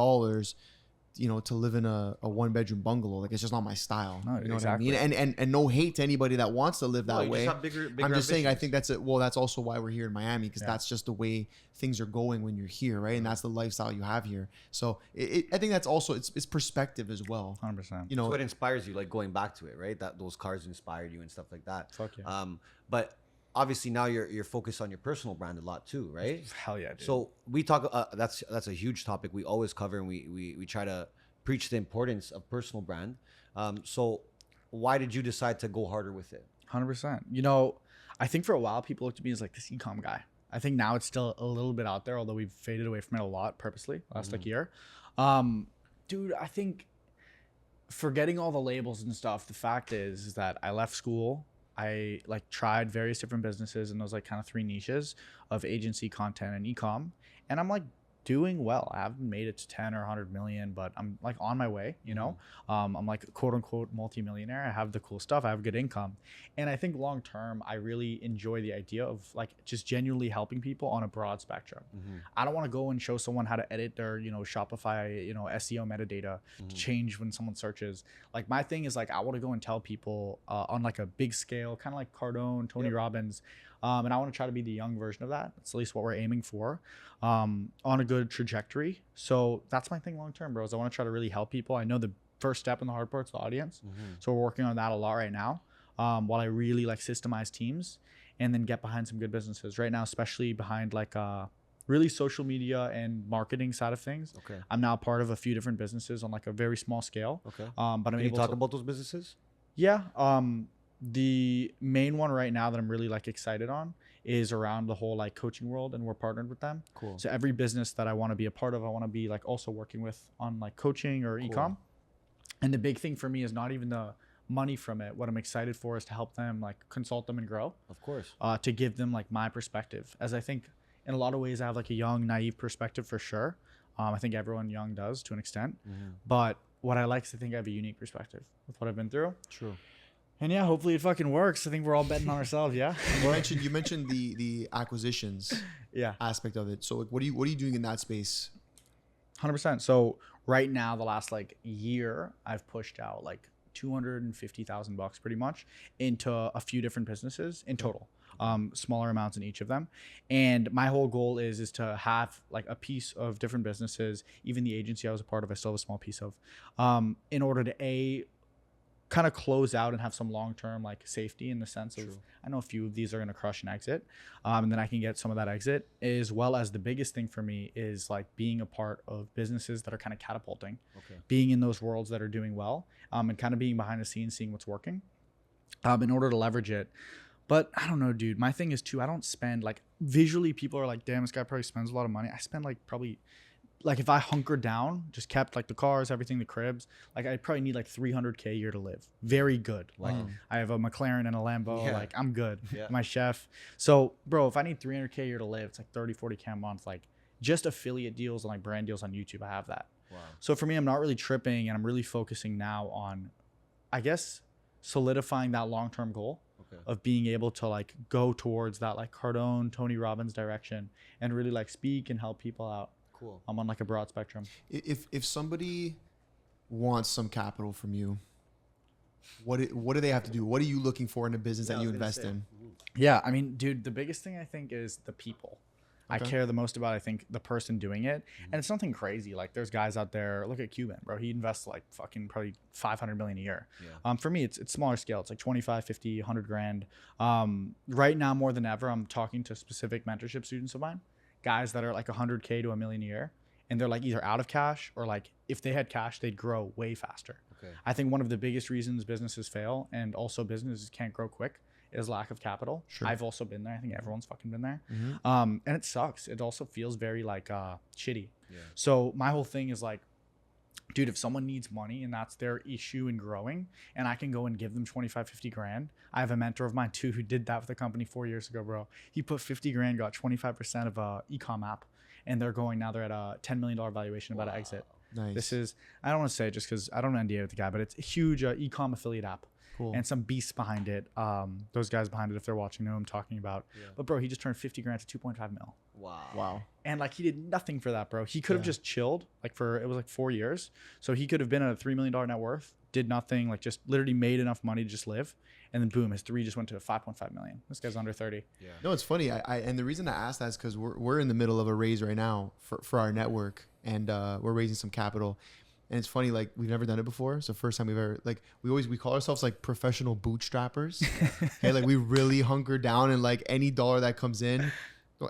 you know, to live in a 1-bedroom bungalow. Like, it's just not my style. No, you know exactly. what I mean? And no hate to anybody that wants to live that way. Just have bigger I'm just saying, I think that's it. Well, that's also why we're here in Miami, because that's just the way things are going when you're here, right? And that's the lifestyle you have here. So I think that's also it's perspective as well. 100%. You know, what inspires you, like going back to it, right? That those cars inspired you and stuff like that. Fuck yeah. But obviously now you're focused on your personal brand a lot too, right? Hell yeah, dude. So we talk. That's a huge topic we always cover, and we try to preach the importance of personal brand. So why did you decide to go harder with it? 100%. You know, I think for a while people looked at me as like this e-com guy. I think now it's still a little bit out there, although we've faded away from it a lot purposely last like year. Dude, I think forgetting all the labels and stuff, the fact is that I left school. I like tried various different businesses in those like kind of 3 niches of agency, content, and e-com. And I'm like doing well. I haven't made it to 10 or 100 million, but I'm like on my way, you know. I'm like quote unquote multi-millionaire. I have the cool stuff. I have good income. And I think long term, I really enjoy the idea of like just genuinely helping people on a broad spectrum. I don't want to go and show someone how to edit their, you know, Shopify, you know, SEO metadata to change when someone searches. Like my thing is like, I want to go and tell people on like a big scale, kind of like Cardone, Tony Robbins, and I want to try to be the young version of that. That's at least what we're aiming for, on a good trajectory. So that's my thing long term, bros. I want to try to really help people. I know the first step in the hard part's the audience. So we're working on that a lot right now, while I really like systemize teams and then get behind some good businesses right now, especially behind like really social media and marketing side of things. I'm now part of a few different businesses on like a very small scale. But I'm Can you talk about those businesses? Yeah. The main one right now that I'm really like excited on is around the whole like coaching world, and we're partnered with them. Cool. So every business that I want to be a part of, I want to be like also working with on like coaching or e-com. And the big thing for me is not even the money from it. What I'm excited for is to help them, like consult them and grow. Of course. To give them like my perspective, as I think in a lot of ways I have like a young, naive perspective for sure. I think everyone young does to an extent. But what I like is I think I have a unique perspective with what I've been through. True. And yeah, hopefully it fucking works. I think we're all betting on ourselves. Yeah. You mentioned the acquisitions aspect of it. So like, what are you doing in that space? 100%. So right now, the last like year, I've pushed out like $250,000 pretty much into a few different businesses in total. Smaller amounts in each of them. And my whole goal is to have like a piece of different businesses, even the agency I was a part of, I still have a small piece of, in order to kind of close out and have some long-term like safety in the sense of, I know a few of these are going to crush and exit, and then I can get some of that exit, as well as the biggest thing for me is like being a part of businesses that are kind of catapulting, being in those worlds that are doing well, and kind of being behind the scenes, seeing what's working, in order to leverage it. But I don't know, dude, my thing is too, I don't spend like visually, people are like, damn, this guy probably spends a lot of money. I spend like probably, like if I hunkered down, just kept like the cars, everything, the cribs, like I'd probably need like 300K a year to live. Very good. Like I have a McLaren and a Lambo. Like I'm good. My chef. So bro, if I need 300K a year to live, it's like 30-40K a month. Like just affiliate deals and like brand deals on YouTube. I have that. So for me, I'm not really tripping, and I'm really focusing now on, I guess, solidifying that long-term goal of being able to like go towards that like Cardone, Tony Robbins direction, and really like speak and help people out. Cool. I'm on like a broad spectrum. If somebody wants some capital from you, what do they have to do? What are you looking for in a business that you invest in? Yeah, I mean, dude, the biggest thing I think is the people. Okay. I care the most about, I think, the person doing it. And it's nothing crazy. Like, there's guys out there, look at Cuban, bro. He invests like fucking probably 500 million a year. Yeah. For me, it's smaller scale. It's like 25, 50, 100 grand. Right now, more than ever, I'm talking to specific mentorship students of mine, guys that are like 100K to $1 million a year. And they're like either out of cash or like if they had cash, they'd grow way faster. Okay. I think one of the biggest reasons businesses fail and also businesses can't grow quick is lack of capital. Sure. I've also been there. I think everyone's fucking been there. Mm-hmm. And it sucks. It also feels very like shitty. Yeah. So my whole thing is like, dude, if someone needs money and that's their issue in growing and I can go and give them 25, 50 grand. I have a mentor of mine too who did that with a company 4 years ago, bro. He put 50 grand, got 25% of a e-com app, and they're at a $10 million valuation, about to exit. Nice. This is, I don't want to say it just because I don't NDA with the guy, but it's a huge e-com affiliate app. Cool. And some beasts behind it. Those guys behind it, if they're watching, know who I'm talking about. Yeah. But bro, he just turned 50 grand to 2.5 mil. Wow. And like he did nothing for that, bro. He could have just chilled it was like 4 years. So he could have been at a $3 million net worth, did nothing, like just literally made enough money to just live. And then boom, his 3 just went to 5.5 million. This guy's under 30. Yeah. No, it's funny. I and the reason I asked that is because we're in the middle of a raise right now for our network, and we're raising some capital. And it's funny, like we've never done it before. So first time we've ever, like we call ourselves like professional bootstrappers. Okay, like we really hunker down, and like any dollar that comes in,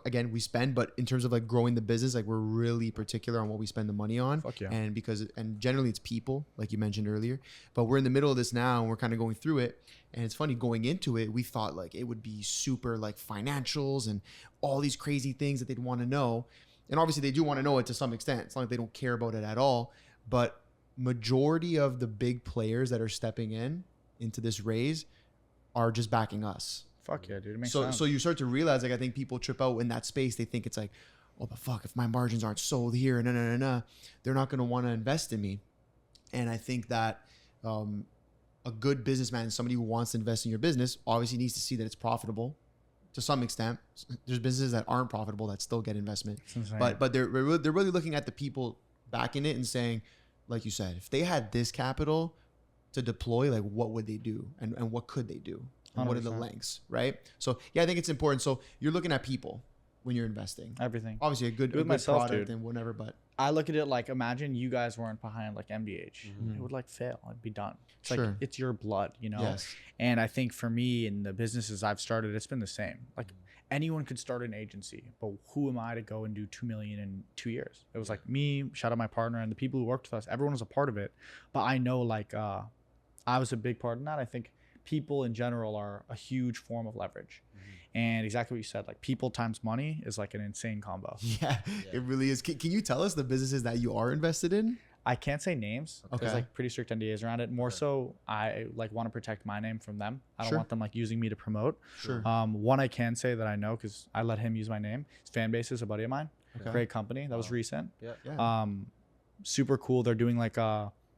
again, we spend. But in terms of like growing the business, like we're really particular on what we spend the money on. Fuck yeah. And generally it's people, like you mentioned earlier. But we're in the middle of this now, and we're kind of going through it. And it's funny, going into it, we thought like it would be super like financials and all these crazy things that they'd want to know. And obviously they do want to know it to some extent. It's not like they don't care about it at all. But majority of the big players that are stepping into this raise are just backing us. Fuck yeah, dude. It makes sense. So you start to realize, like, I think people trip out in that space. They think it's like, oh, but fuck, if my margins aren't sold here, they're not going to want to invest in me. And I think that a good businessman, somebody who wants to invest in your business, obviously needs to see that it's profitable to some extent. There's businesses that aren't profitable that still get investment, but they're really looking at the people backing it and saying, like you said, if they had this capital to deploy, like what would they do, and what could they do, and what are the lengths, right? So yeah, I think it's important. So you're looking at people when you're investing. Everything. Obviously a good myself, product dude. and whatever, but I look at it like, imagine you guys weren't behind like MDH. It would like fail. It'd be done. It's like, it's your blood, you know? Yes. And I think for me in the businesses I've started, it's been the same. Like anyone could start an agency, but who am I to go and do 2 million in 2 years? It was like me, shout out my partner, and the people who worked with us. Everyone was a part of it. But I know like I was a big part in that. I think people in general are a huge form of leverage. And exactly what you said, like people times money is like an insane combo. Yeah. It really is. Can you tell us the businesses that you are invested in? I can't say names. Okay. There's like pretty strict NDAs around it. More so, I like want to protect my name from them. I don't want them like using me to promote. Sure. One I can say that I know because I let him use my name. His Fanbase is a buddy of mine. Okay. Great company. That was recent. Yeah. Super cool. They're doing like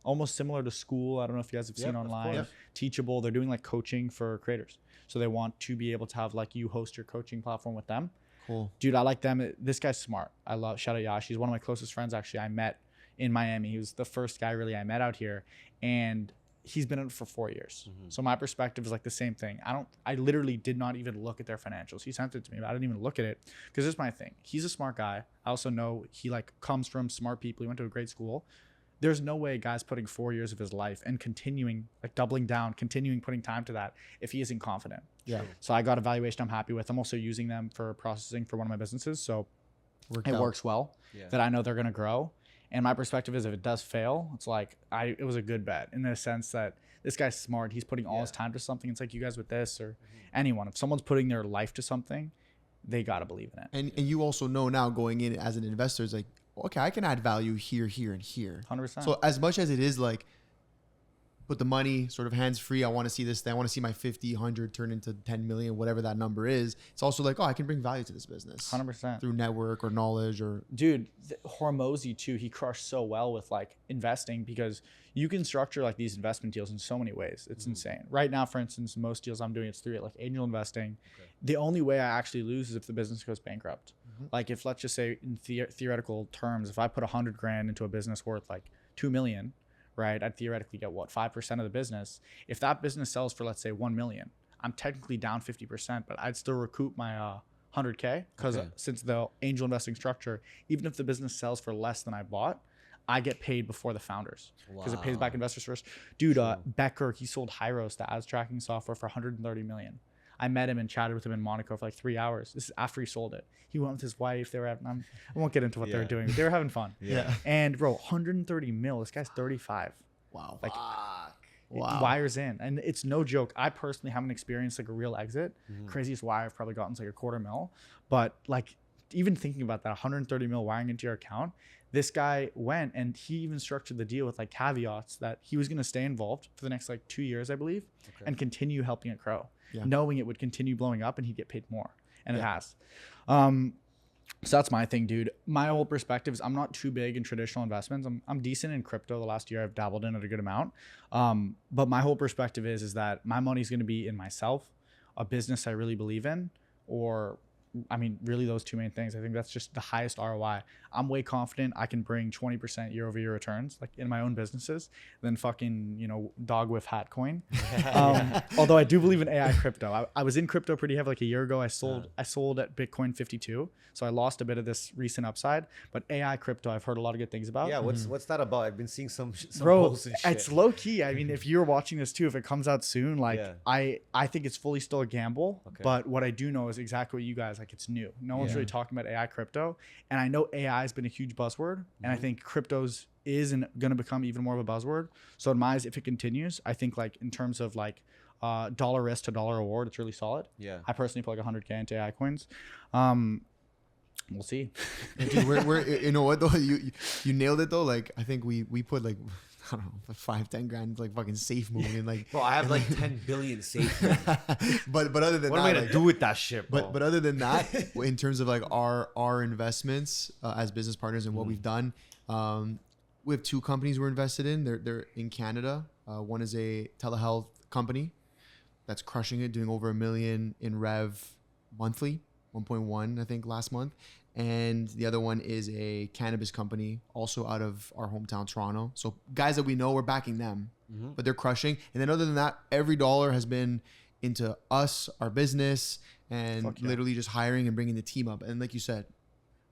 almost similar to School. I don't know if you guys have seen online. Yep. Teachable. They're doing like coaching for creators. So they want to be able to have like you host your coaching platform with them. Cool. Dude, I like them. This guy's smart. I love, shout out Yash. He's one of my closest friends actually. I met in Miami. He was the first guy really I met out here, and he's been in it for 4 years. So my perspective is like the same thing. I literally did not even look at their financials. He sent it to me, but I didn't even look at it because it's my thing. He's a smart guy. I also know he like comes from smart people. He went to a great school. There's no way a guy's putting 4 years of his life and continuing, like doubling down, putting time to that if he isn't confident. Yeah. So I got a valuation I'm happy with. I'm also using them for processing for one of my businesses. So it works well that I know they're going to grow. And my perspective is if it does fail, it's like it was a good bet in the sense that this guy's smart. He's putting all his time to something. It's like you guys with this or anyone. If someone's putting their life to something, they got to believe in it. And you also know now going in as an investor, it's like, okay, I can add value here, here, and here. 100%. So as much as it is like, put the money sort of hands free. I want to see this thing. I want to see my 50, 100 turn into 10 million, whatever that number is. It's also like, oh, I can bring value to this business. 100%. Through network or knowledge or. Dude, Hormozy too, he crushed so well with like investing because you can structure like these investment deals in so many ways. It's insane. Right now, for instance, most deals I'm doing, it's through like angel investing. The only way I actually lose is if the business goes bankrupt. Like if, let's just say in theoretical terms, if I put 100 grand into a business worth like 2 million, right? I'd theoretically get what, 5% of the business. If that business sells for, let's say, 1 million, I'm technically down 50%, but I'd still recoup my 100K because since the angel investing structure, even if the business sells for less than I bought, I get paid before the founders because it pays back investors first. Dude, Becker, he sold Hyros, the ads tracking software, for 130 million. I met him and chatted with him in Monaco for like 3 hours. This is after he sold it. He went with his wife. They were having, I won't get into what they were doing, but they were having fun. And bro, 130 mil. This guy's 35. Wow. Like, wires in, and it's no joke. I personally haven't experienced like a real exit. Craziest wire I've probably gotten is like $250,000. But like, even thinking about that, 130 mil wiring into your account. This guy went and he even structured the deal with like caveats that he was going to stay involved for the next like 2 years, I believe, and continue helping it grow, knowing it would continue blowing up and he'd get paid more. And it has. So that's my thing, dude. My whole perspective is I'm not too big in traditional investments. I'm decent in crypto. The last year I've dabbled in it a good amount. But my whole perspective is that my money's going to be in myself, a business I really believe in, or I mean, really those two main things. I think that's just the highest ROI. I'm way confident I can bring 20% year-over-year returns like in my own businesses than fucking, you know, dog with hat coin. Although I do believe in AI crypto. I was in crypto pretty heavy like a year ago. I sold at Bitcoin 52. So I lost a bit of this recent upside, but AI crypto, I've heard a lot of good things about. Yeah. What's that about? I've been seeing some Bro, posts and shit. it's low key. I mean, if you're watching this too, if it comes out soon, like I think it's fully still a gamble, but what I do know is exactly what you guys like. It's new. No one's really talking about AI crypto. And I know AI has been a huge buzzword. And I think cryptos is going to become even more of a buzzword. So in my eyes, if it continues, I think like in terms of like dollar risk to dollar reward, it's really solid. Yeah. I personally put like 100K into AI coins. We'll see. Dude, we're you know what though? You nailed it though. Like I think we put like, I don't know, like 5-10 grand like fucking safe moving and like. Bro, I have like 10 billion safe. but other than what that, am I gonna do with that shit, bro? But other than that, in terms of like our investments as business partners and what we've done, we have 2 companies we're invested in. They're in Canada. One is a telehealth company that's crushing it, doing over $1 million in rev monthly, 1.1 I think last month. And the other one is a cannabis company, also out of our hometown, Toronto. So guys that we know, we're backing them, but they're crushing. And then other than that, every dollar has been into us, our business, and literally just hiring and bringing the team up. And like you said,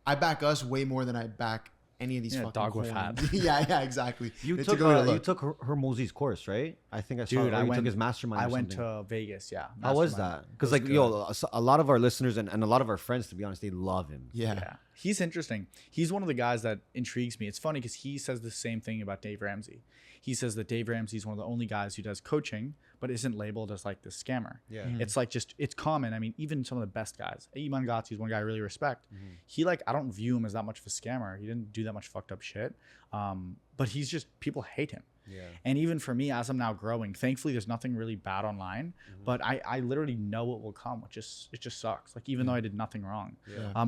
I back us way more than I back any of these fucking dog with hat. yeah, exactly. You took Hermosi's course, right? I think I saw. Dude, you took his mastermind. I went to Vegas. Yeah. How was that? Because like yo, a lot of our listeners and a lot of our friends, to be honest, they love him. Yeah. He's interesting. He's one of the guys that intrigues me. It's funny because he says the same thing about Dave Ramsey. He says that Dave Ramsey is one of the only guys who does coaching, but isn't labeled as like this scammer. Yeah. It's like it's common. I mean, even some of the best guys. Iman Ghatzi is one guy I really respect. He like, I don't view him as that much of a scammer. He didn't do that much fucked up shit. But he's just, people hate him. Yeah. And even for me, as I'm now growing, thankfully there's nothing really bad online, but I literally know what will come, which is, it just sucks. Like, even though I did nothing wrong.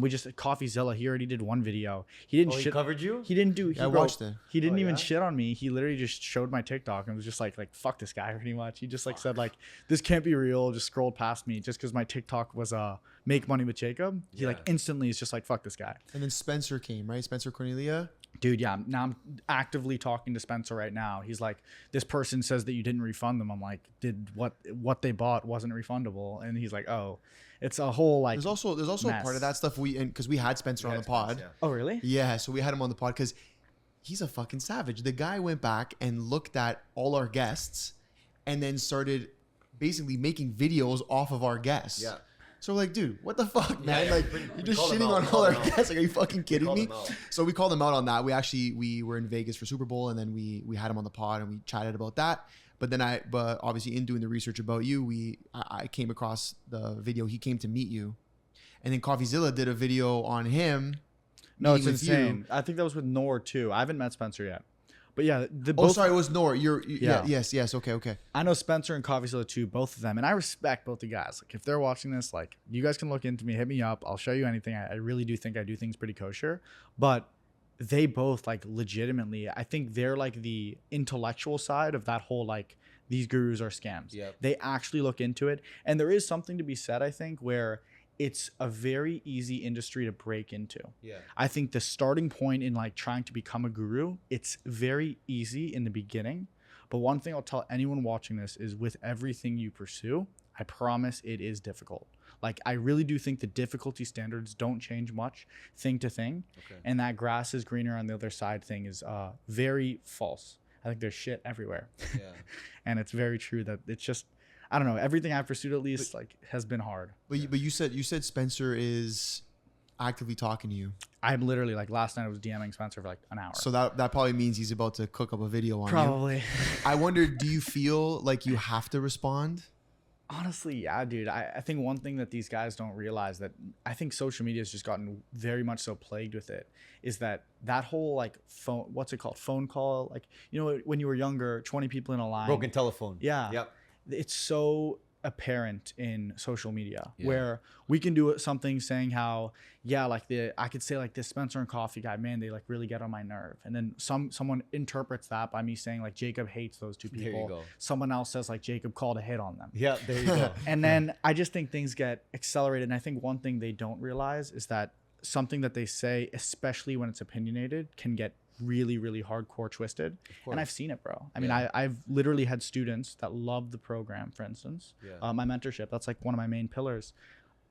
We just, CoffeeZilla, he already did one video. He didn't shit. He covered you? He didn't do, I watched it. He didn't even shit on me. He literally just showed my TikTok and was just like fuck this guy pretty much. He just like said like, this can't be real. Just scrolled past me just because my TikTok was make money with Jacob. He like instantly is just like, fuck this guy. And then Spencer came, right? Spencer Cornelia. Dude, yeah. Now I'm actively talking to Spencer right now. He's like, this person says that you didn't refund them. I'm like, did what they bought wasn't refundable? And he's like, oh, it's a whole like. There's also a part of that stuff because we had Spencer on the pod. Oh, really? Yeah, so we had him on the pod because he's a fucking savage. The guy went back and looked at all our guests, and then started basically making videos off of our guests. Yeah. So like, dude, what the fuck, man? Like, you're just shitting on all our guests. Like, are you fucking kidding me? So we called him out on that. We were in Vegas for Super Bowl, and then we had him on the pod and we chatted about that. But obviously in doing the research about you, I came across the video. He came to meet you, and then CoffeeZilla did a video on him. No, it's insane. I think that was with Noor too. I haven't met Spencer yet. But yeah, it was Noor. Yes. Okay. I know Spencer and CoffeeZilla too, both of them, and I respect both the guys. Like, if they're watching this, like, you guys can look into me, hit me up. I'll show you anything. I really do think I do things pretty kosher. But they both, like, legitimately, I think they're like the intellectual side of that whole like, these gurus are scams. Yep. They actually look into it, and there is something to be said, I think, where it's a very easy industry to break into. Yeah. I think the starting point in like trying to become a guru, it's very easy in the beginning. But one thing I'll tell anyone watching this is with everything you pursue, I promise it is difficult. Like, I really do think the difficulty standards don't change much thing to thing. Okay. And that grass is greener on the other side thing is very false. I think there's shit everywhere. Yeah. And it's very true that it's just, I don't know, everything I've pursued at least like has been hard. But you said Spencer is actively talking to you. I'm literally like last night I was DMing Spencer for like an hour. So that probably means he's about to cook up a video on you. Probably. I wonder, do you feel like you have to respond? Honestly, yeah, dude. I think one thing that these guys don't realize that I think social media has just gotten very much so plagued with it is that whole like phone, what's it called? Phone call. Like, you know, when you were younger, 20 people in a line. Broken telephone. Yeah. Yep. It's so apparent in social media where we can do something saying how, yeah, like I could say like this Spencer and Coffee guy, man, they like really get on my nerve. And then someone interprets that by me saying like Jacob hates those two people. There you go. Someone else says like Jacob called a hit on them. Yeah, there you go. And then I just think things get accelerated. And I think one thing they don't realize is that something that they say, especially when it's opinionated, can get really, really hardcore twisted. And I've seen it, bro. I mean, I've literally had students that love the program, for instance. My mentorship, that's like one of my main pillars.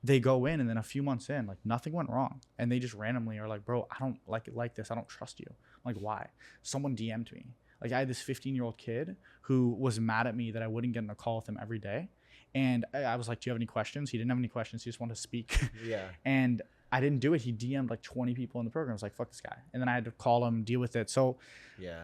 They go in and then a few months in, like nothing went wrong. And they just randomly are like, bro, I don't like this. I don't trust you. I'm like, why? Someone DM'd me. Like, I had this 15-year-old kid who was mad at me that I wouldn't get in a call with him every day. And I was like, do you have any questions? He didn't have any questions. He just wanted to speak. Yeah. And I didn't do it. He DM'd like 20 people in the program. I was like, fuck this guy. And then I had to call him, deal with it. So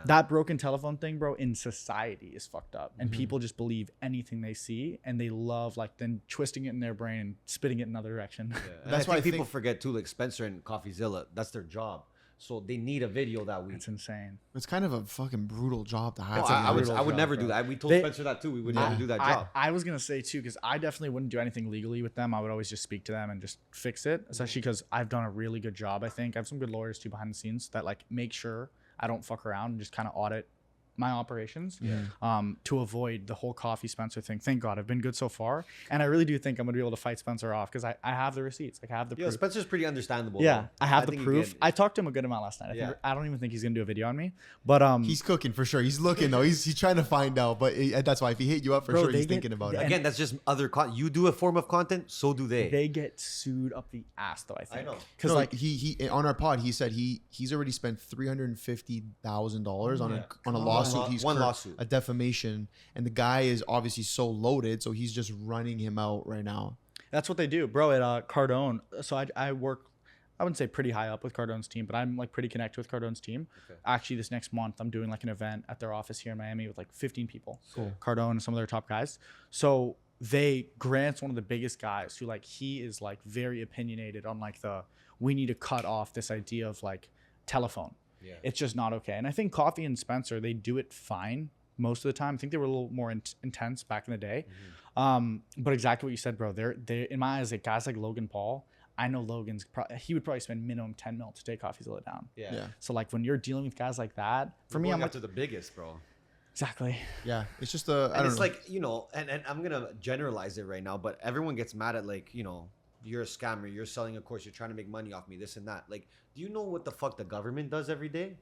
that broken telephone thing, bro, in society is fucked up. And people just believe anything they see and they love like then twisting it in their brain and spitting it in another direction. Yeah. That's why people forget too, like Spencer and CoffeeZilla, that's their job. So they need a video that week. It's insane. It's kind of a fucking brutal job to have. No, I would never do that. We told Spencer that too. We would never do that job. I was going to say too, because I definitely wouldn't do anything legally with them. I would always just speak to them and just fix it, especially because I've done a really good job, I think. I have some good lawyers too behind the scenes that like make sure I don't fuck around and just kind of audit my operations to avoid the whole Coffee Spencer thing. Thank God I've been good so far. And I really do think I'm going to be able to fight Spencer off because I have the receipts. Like I have the proof. Spencer's pretty understandable. Yeah, though. I have the proof. I talked to him a good amount last night. I don't even think he's going to do a video on me. But he's cooking for sure. He's looking though. He's trying to find out. But that's why if he hit you up for sure, he's thinking about it. Again, that's just other content. You do a form of content, so do they. They get sued up the ass though, I think. I know. Because like he on our pod, he said he's already spent $350,000 on a lawsuit. One lawsuit. A defamation, and the guy is obviously so loaded, so he's just running him out right now. That's what they do, bro. At Cardone, so I work, I wouldn't say pretty high up with Cardone's team, but I'm like pretty connected with Cardone's team. Okay. Actually, this next month I'm doing like an event at their office here in Miami with like 15 people. Cool. Cardone and some of their top guys. So Grant's one of the biggest guys who like he is like very opinionated on like we need to cut off this idea of like telephone. Yeah. It's just not okay. And I think Coffee and Spencer, they do it fine most of the time. I think they were a little more intense back in the day. But exactly what you said, bro. They're in my eyes, like guys like Logan Paul. I know Logan's he would probably spend minimum 10 mil to take CoffeeZilla down. Yeah. So like when you're dealing with guys like that, for me, I'm like to the biggest, bro. Exactly. Yeah. It's just it's like, you know, and I'm gonna generalize it right now, but everyone gets mad at like, you know, you're a scammer, you're selling a course, you're trying to make money off me, this and that. Like, do you know what the fuck the government does every day?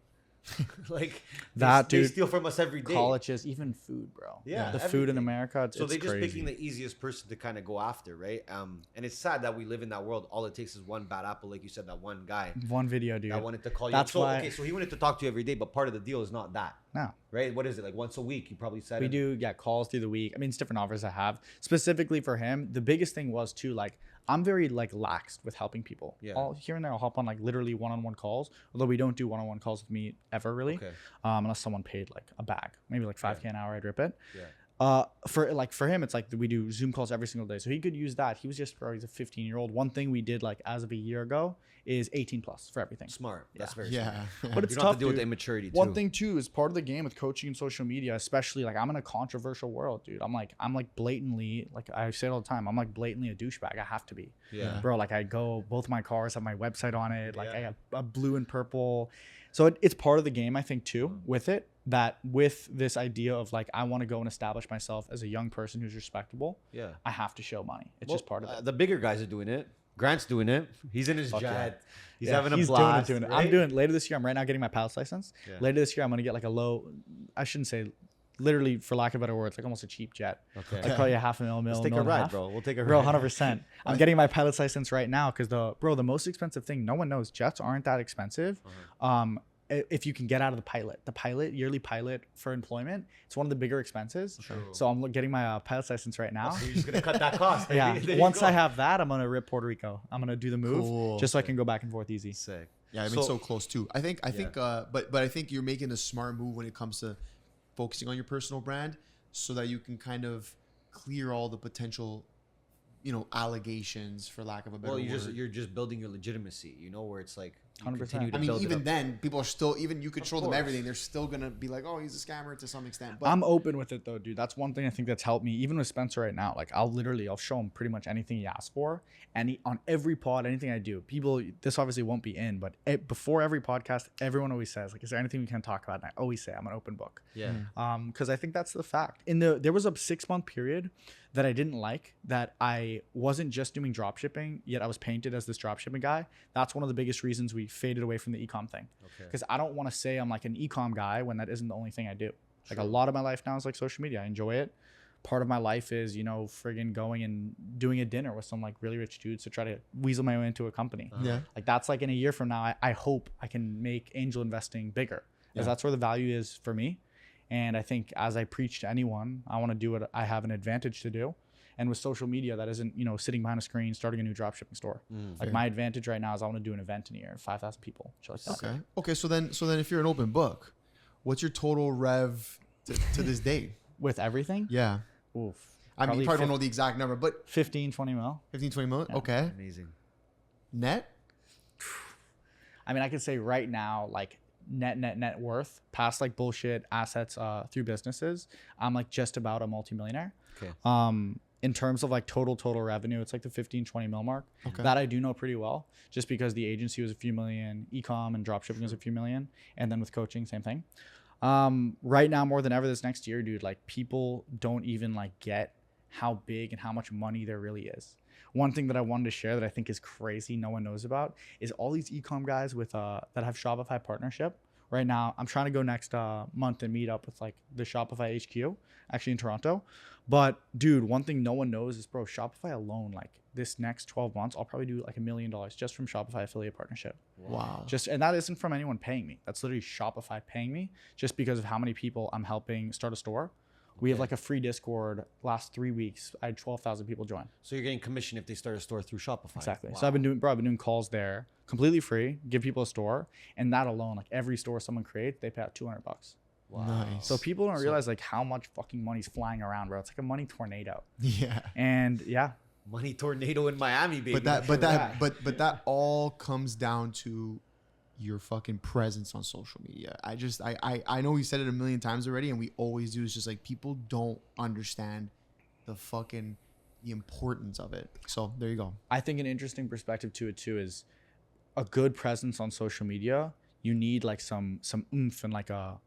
Like they steal from us every day. Colleges, even food, bro. Yeah, the food in America. So they're just picking the easiest person to kind of go after, right? And it's sad that we live in that world. All it takes is one bad apple, like you said, that one guy, one video, dude, that wanted to call you. That's why. Okay, so he wanted to talk to you every day, but part of the deal is not that. No. Right? What is it, like once a week? You probably said we do calls through the week. I mean, it's different offers I have specifically for him. The biggest thing was too like I'm very like lax with helping people. Yeah. All here and there, I'll hop on like literally one-on-one calls. Although we don't do one-on-one calls with me ever really, unless someone paid like a bag, maybe like $5K an hour, I'd rip it. Yeah. For him, it's like we do Zoom calls every single day, so he could use that. He was just, bro, he's a 15-year-old. One thing we did like as of a year ago is 18 plus for everything. Smart. That's very smart. But it's you don't tough have to deal with immaturity too. One thing too is part of the game with coaching and social media, especially like I'm in a controversial world, dude. I'm like blatantly, like I say it all the time, I'm like blatantly a douchebag. I have to be. Yeah. Bro, like both my cars have my website on it. Like I have a blue and purple. So it's part of the game, I think too, with it, that with this idea of like, I want to go and establish myself as a young person who's respectable. Yeah. I have to show money. It's just part of it. The bigger guys are doing it. Grant's doing it. He's in his Fuck yeah. jet. He's having a he's blast. doing it. Right? I'm doing it later this year. I'm right now getting my pilot's license. Yeah. Later this year, I'm gonna get like a low. I shouldn't say, literally, for lack of better words, like almost a cheap jet. Okay. Like probably a $500,000, Let's $1 take a and a ride, half. bro. We'll take a ride. Bro, 100%. I'm getting my pilot's license right now because the most expensive thing, no one knows, jets aren't that expensive. If you can get out of the yearly pilot for employment, it's one of the bigger expenses. Sure. So I'm getting my pilot's license right now. So you're just gonna cut that cost. Yeah. There you Once go. I have that, I'm gonna rip Puerto Rico. I'm gonna do the move Cool. just so I can go back and forth easy. Sick. Yeah, I mean, so close too. I think, but I think you're making a smart move when it comes to focusing on your personal brand, so that you can kind of clear all the potential, allegations, for lack of a better word. You're just building your legitimacy, where it's like you 100%. continue to I mean, build it even up. then, people are still, even you could show them course. everything, they're still gonna be like, oh, he's a scammer to some extent. But I'm open with it though, dude. That's one thing I think that's helped me. Even with Spencer right now, like I'll show him pretty much anything he asks for, and on every pod, anything I do, people. This obviously won't be in, but before every podcast, everyone always says, like, is there anything we can talk about? And I always say I'm an open book. Yeah. Because I think that's the fact. There was a 6-month period that I didn't like, that I wasn't just doing drop shipping, yet I was painted as this drop shipping guy. That's one of the biggest reasons we faded away from the ecom thing. Okay. Because I don't want to say I'm like an ecom guy when that isn't the only thing I do. Like a lot of my life now is like social media. I enjoy it. Part of my life is, friggin' going and doing a dinner with some like really rich dudes to try to weasel my way into a company. yeah, Like that's like in a year from now, I hope I can make angel investing bigger, because that's where the value is for me. And I think as I preach to anyone, I want to do what I have an advantage to do. And with social media, that isn't, sitting behind a screen, starting a new dropshipping store. Like my advantage right now is I want to do an event in a year, 5,000 people. Shit like that. Okay. So then if you're an open book, what's your total rev to this day? With everything? Yeah. Oof. I mean, you probably don't know the exact number, but 15, 20 mil. 15, 20 million? Yeah. Okay. Amazing. Net? I mean, I could say right now, like net worth, past like bullshit assets through businesses, I'm like just about a multimillionaire. Okay. In terms of like total revenue, it's like the 15, 20 mil mark. Okay. That I do know pretty well, just because the agency was a few million, ecom and dropshipping was a few million, and then with coaching, same thing. Right now, more than ever this next year, dude, like people don't even like get how big and how much money there really is. One thing that I wanted to share that I think is crazy, no one knows about, is all these ecom guys with that have Shopify partnership. Right now, I'm trying to go next month and meet up with like the Shopify HQ, actually in Toronto. But dude, one thing no one knows is, bro, Shopify alone, like this next 12 months, I'll probably do like $1 million just from Shopify affiliate partnership. Wow. And that isn't from anyone paying me. That's literally Shopify paying me just because of how many people I'm helping start a store. We have like a free Discord. Last 3 weeks, I had 12,000 people join. So you're getting commission if they start a store through Shopify. Exactly. Wow. So I've been doing calls there completely free, give people a store, and that alone, like every store someone creates, they pay out $200. Wow. Nice. So people don't realize like how much fucking money's flying around, bro. It's like a money tornado. Yeah. And yeah, Money tornado in Miami, baby. But that all comes down to your fucking presence on social media. I know we said it a million times already, and we always do. It's just like people don't understand the importance of it. So there you go. I think an interesting perspective to it too is a good presence on social media. You need like some oomph and like a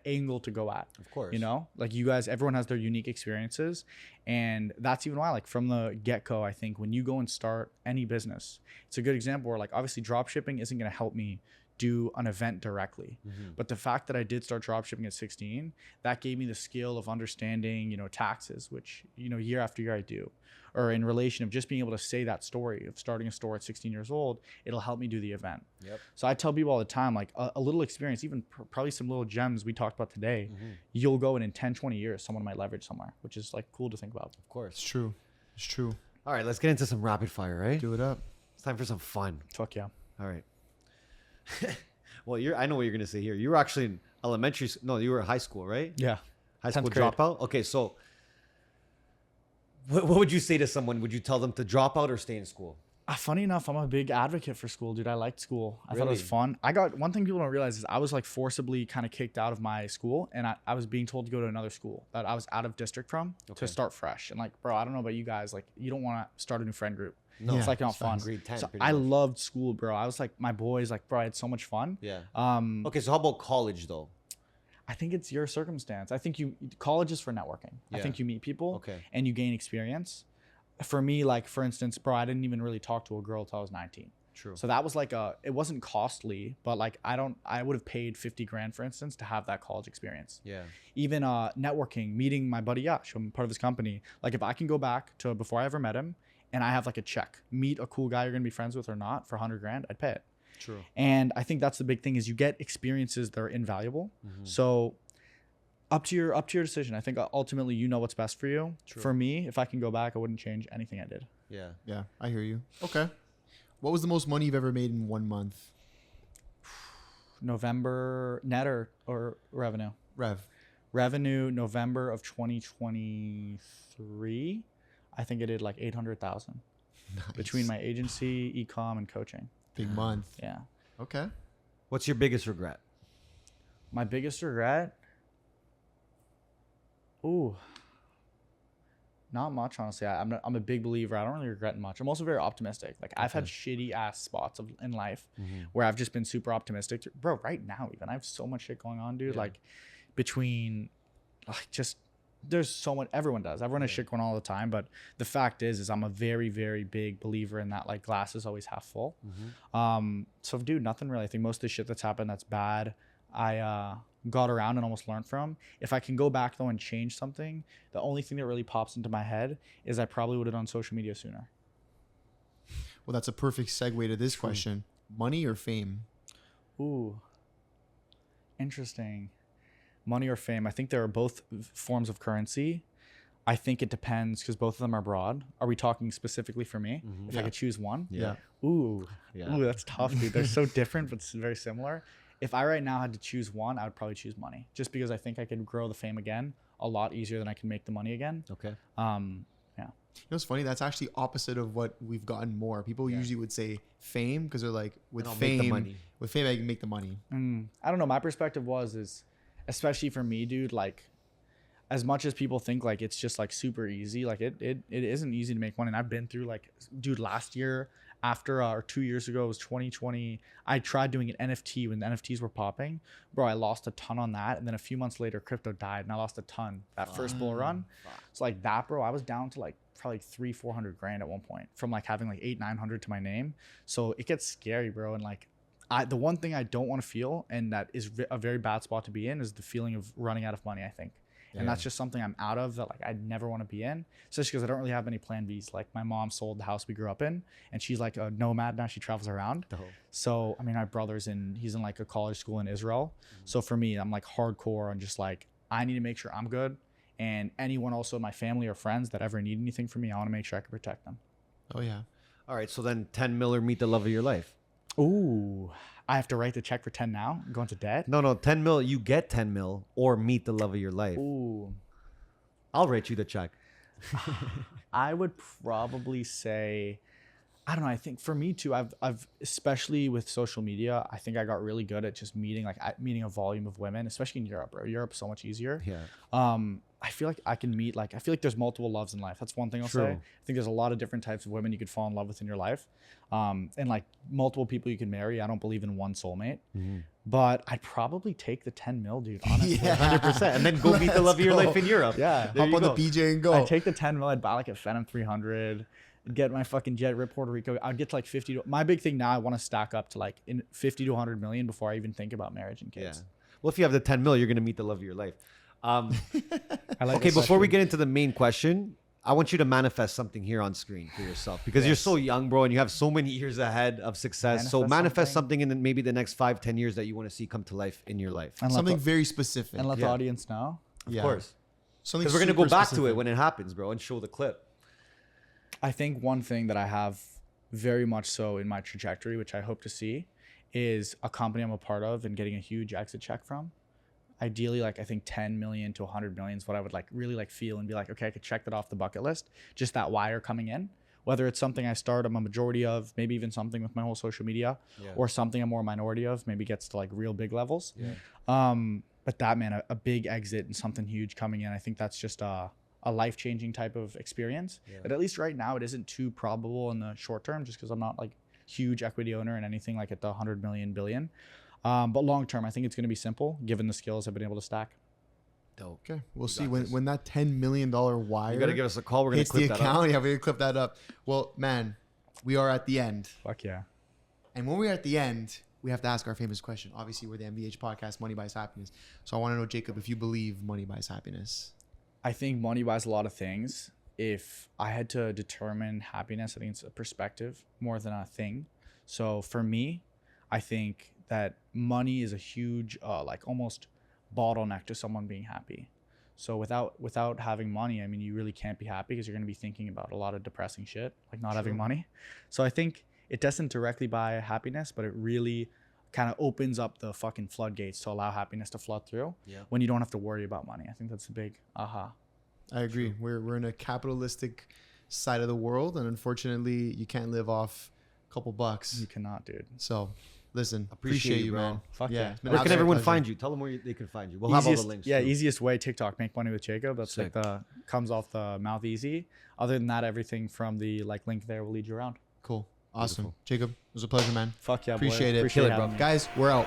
angle to go at. Of course. Like you guys, everyone has their unique experiences, and that's even why, like from the get-go, I think when you go and start any business, it's a good example where like obviously drop shipping isn't going to help me do an event directly, but the fact that I did start drop shipping at 16, that gave me the skill of understanding taxes, which year after year I do, or in relation of just being able to say that story of starting a store at 16 years old, it'll help me do the event. Yep. So I tell people all the time, like a little experience, even probably some little gems we talked about today, you'll go in 10, 20 years, someone might leverage somewhere, which is like cool to think about. Of course. It's true. All right, let's get into some rapid fire, right? Do it up. It's time for some fun. Fuck yeah. All right. Well, I know what you're going to say here. You were actually in you were in high school, right? Yeah. High school 10th grade. dropout? Okay, so what would you say to someone? Would you tell them to drop out or stay in school? Funny enough, I'm a big advocate for school, dude. I liked school. I thought it was Really? fun. One thing people don't realize is I was like forcibly kind of kicked out of my school, and I was being told to go to another school that I was out of district from Okay. to start fresh. And like, bro, I don't know about you guys, like you don't want to start a new friend group. No, It's like not it's fun. Grade 10, So pretty I much. loved school, bro. I was like my boys, like, bro, I had so much fun. Yeah. Um, Okay, so how about college though? I think it's your circumstance. I think college is for networking. I Yeah. think you meet people Okay. and you gain experience. for me, like for instance, bro, I didn't even really talk to a girl till I was 19. True. So that was like it wasn't costly, but like I would have paid 50 grand, for instance, to have that college experience. Yeah. Even networking, meeting my buddy Yash, I'm part of his company. Like if I can go back to before I ever met him and I have like a check, meet a cool guy you're going to be friends with or not for 100 grand, I'd pay it. True. And I think that's the big thing is you get experiences that are invaluable. So up to your decision. I think ultimately you know what's best for you. True. For me, if I can go back, I wouldn't change anything I did. Yeah. Yeah, I hear you. Okay. What was the most money you've ever made in 1 month? November net or revenue? Revenue November of 2023. I think I did like 800,000 between my agency, e-com, and coaching. Big month. Yeah. Okay. What's your biggest regret? My biggest regret? Ooh. Not much, honestly. I'm a big believer. I don't really regret much. I'm also very optimistic. Like I've had shitty ass spots in life where I've just been super optimistic. Bro, right now even I have so much shit going on, dude. Yeah. Like between like just there's so much. Everyone does. Everyone has shit going on all the time. But the fact is I'm a very, very big believer in that like glass is always half full. So dude, nothing really. I think most of the shit that's happened that's bad, I got around and almost learned from. If I can go back though and change something, the only thing that really pops into my head is I probably would have done social media sooner. Well, that's a perfect segue to this question. Money or fame? Ooh, interesting. Money or fame? I think there are both forms of currency. I think it depends because both of them are broad. Are we talking specifically for me? If I could choose one? Yeah. Ooh, that's tough, dude. They're so different, but very similar. If I right now had to choose one, I would probably choose money, just because I think I could grow the fame again a lot easier than I can make the money again. Okay. Yeah. You know what's funny? That's actually opposite of what we've gotten more. People usually would say fame because they're like, with fame, I can make the money. I don't know. My perspective is, especially for me, dude, like as much as people think like it's just like super easy, like it isn't easy to make money. And I've been through like, dude, last year after or 2 years ago, it was 2020. I tried doing an NFT when the NFTs were popping. Bro, I lost a ton on that. And then a few months later, crypto died and I lost a ton that first bull run. It's like that, bro. I was down to like probably 300-400 grand at one point from like having like 800-900 to my name. So it gets scary, bro. And like the one thing I don't want to feel, and that is a very bad spot to be in, is the feeling of running out of money, I think. And that's just something I'm out of that like I'd never want to be in, especially because I don't really have any plan Bs. Like my mom sold the house we grew up in and she's like a nomad now. She travels around. So I mean, my brother's he's in like a college school in Israel. So for me, I'm like hardcore and just like I need to make sure I'm good, and anyone also in my family or friends that ever need anything from me, I want to make sure I can protect them. Oh yeah. All right, so then 10 mil or meet the love of your life. Ooh, I have to write the check for 10 now? I'm going to debt? No, 10 mil, you get 10 mil or meet the love of your life. Ooh. I'll write you the check. I would probably say, I don't know. I think for me too, I've especially with social media, I think I got really good at just meeting a volume of women, especially in Europe, bro. Europe's so much easier. Yeah. I feel like I can meet I feel like there's multiple loves in life. That's one thing I'll say. I think there's a lot of different types of women you could fall in love with in your life. And like multiple people you can marry. I don't believe in one soulmate. But I'd probably take the 10 mil, dude, honestly. 100%. And then go meet the love of your life in Europe. Yeah. Hop on the PJ and go. I'd take the 10 mil. I'd buy like a Phenom 300. Get my fucking jet, rip Puerto Rico. I'd get to like 50. My big thing now, I want to stack up to like 50 to 100 million before I even think about marriage and kids. Yeah. Well, if you have the 10 mil, you're going to meet the love of your life. Okay, before we get into the main question, I want you to manifest something here on screen for yourself because you're so young, bro, and you have so many years ahead of success. So manifest something in maybe the next 5-10 years that you want to see come to life in your life. And something very specific. And let the audience know. Of course. Something because we're going to go back to it when it happens, bro, and show the clip. I think one thing that I have very much so in my trajectory, which I hope to see, is a company I'm a part of and getting a huge exit check from. Ideally, like I think 10 million to 100 million is what I would like really like feel and be like, okay, I could check that off the bucket list. Just that wire coming in, whether it's something I start, I'm a majority of, maybe even something with my whole social media, or something I'm more a minority of, maybe gets to like real big levels. But that, man, a big exit and something huge coming in, I think that's just a life-changing type of experience. But at least right now, it isn't too probable in the short term, just because I'm not like huge equity owner and anything like at the 100 million billion. But long term, I think it's going to be simple given the skills I've been able to stack. Dope. Okay, we'll see when that $10 million wire. You gotta give us a call. We're gonna clip the that account. up. Yeah, we're gonna clip that up. Well, man, we are at the end. Fuck yeah. And when we're at the end, we have to ask our famous question. Obviously, we're the MBH podcast, Money Buys Happiness. So I want to know, Jacob, if you believe money buys happiness. I think money buys a lot of things. If I had to determine happiness, I think it's a perspective more than a thing. So for me, I think that money is a huge, like almost bottleneck to someone being happy. So without having money, I mean, you really can't be happy because you're going to be thinking about a lot of depressing shit, like not having money. So I think it doesn't directly buy happiness, but it really kind of opens up the fucking floodgates to allow happiness to flood through when you don't have to worry about money. I think that's a big aha. I agree. We're in a capitalistic side of the world, and unfortunately, you can't live off a couple bucks. You cannot, dude. So, listen, Appreciate you, you, bro. man. Fuck Yeah. Where can everyone find you? Tell them where they can find you. We'll have all the links. Yeah, too. easiest way, TikTok, make money with Jacob. That's Sick. like comes off the mouth easy. Other than that, everything from the link there will lead you around. Cool. Awesome. Beautiful. Jacob, it was a pleasure, man. Fuck yeah, Appreciate boy. it. Appreciate it, bro. having me. Guys, we're out.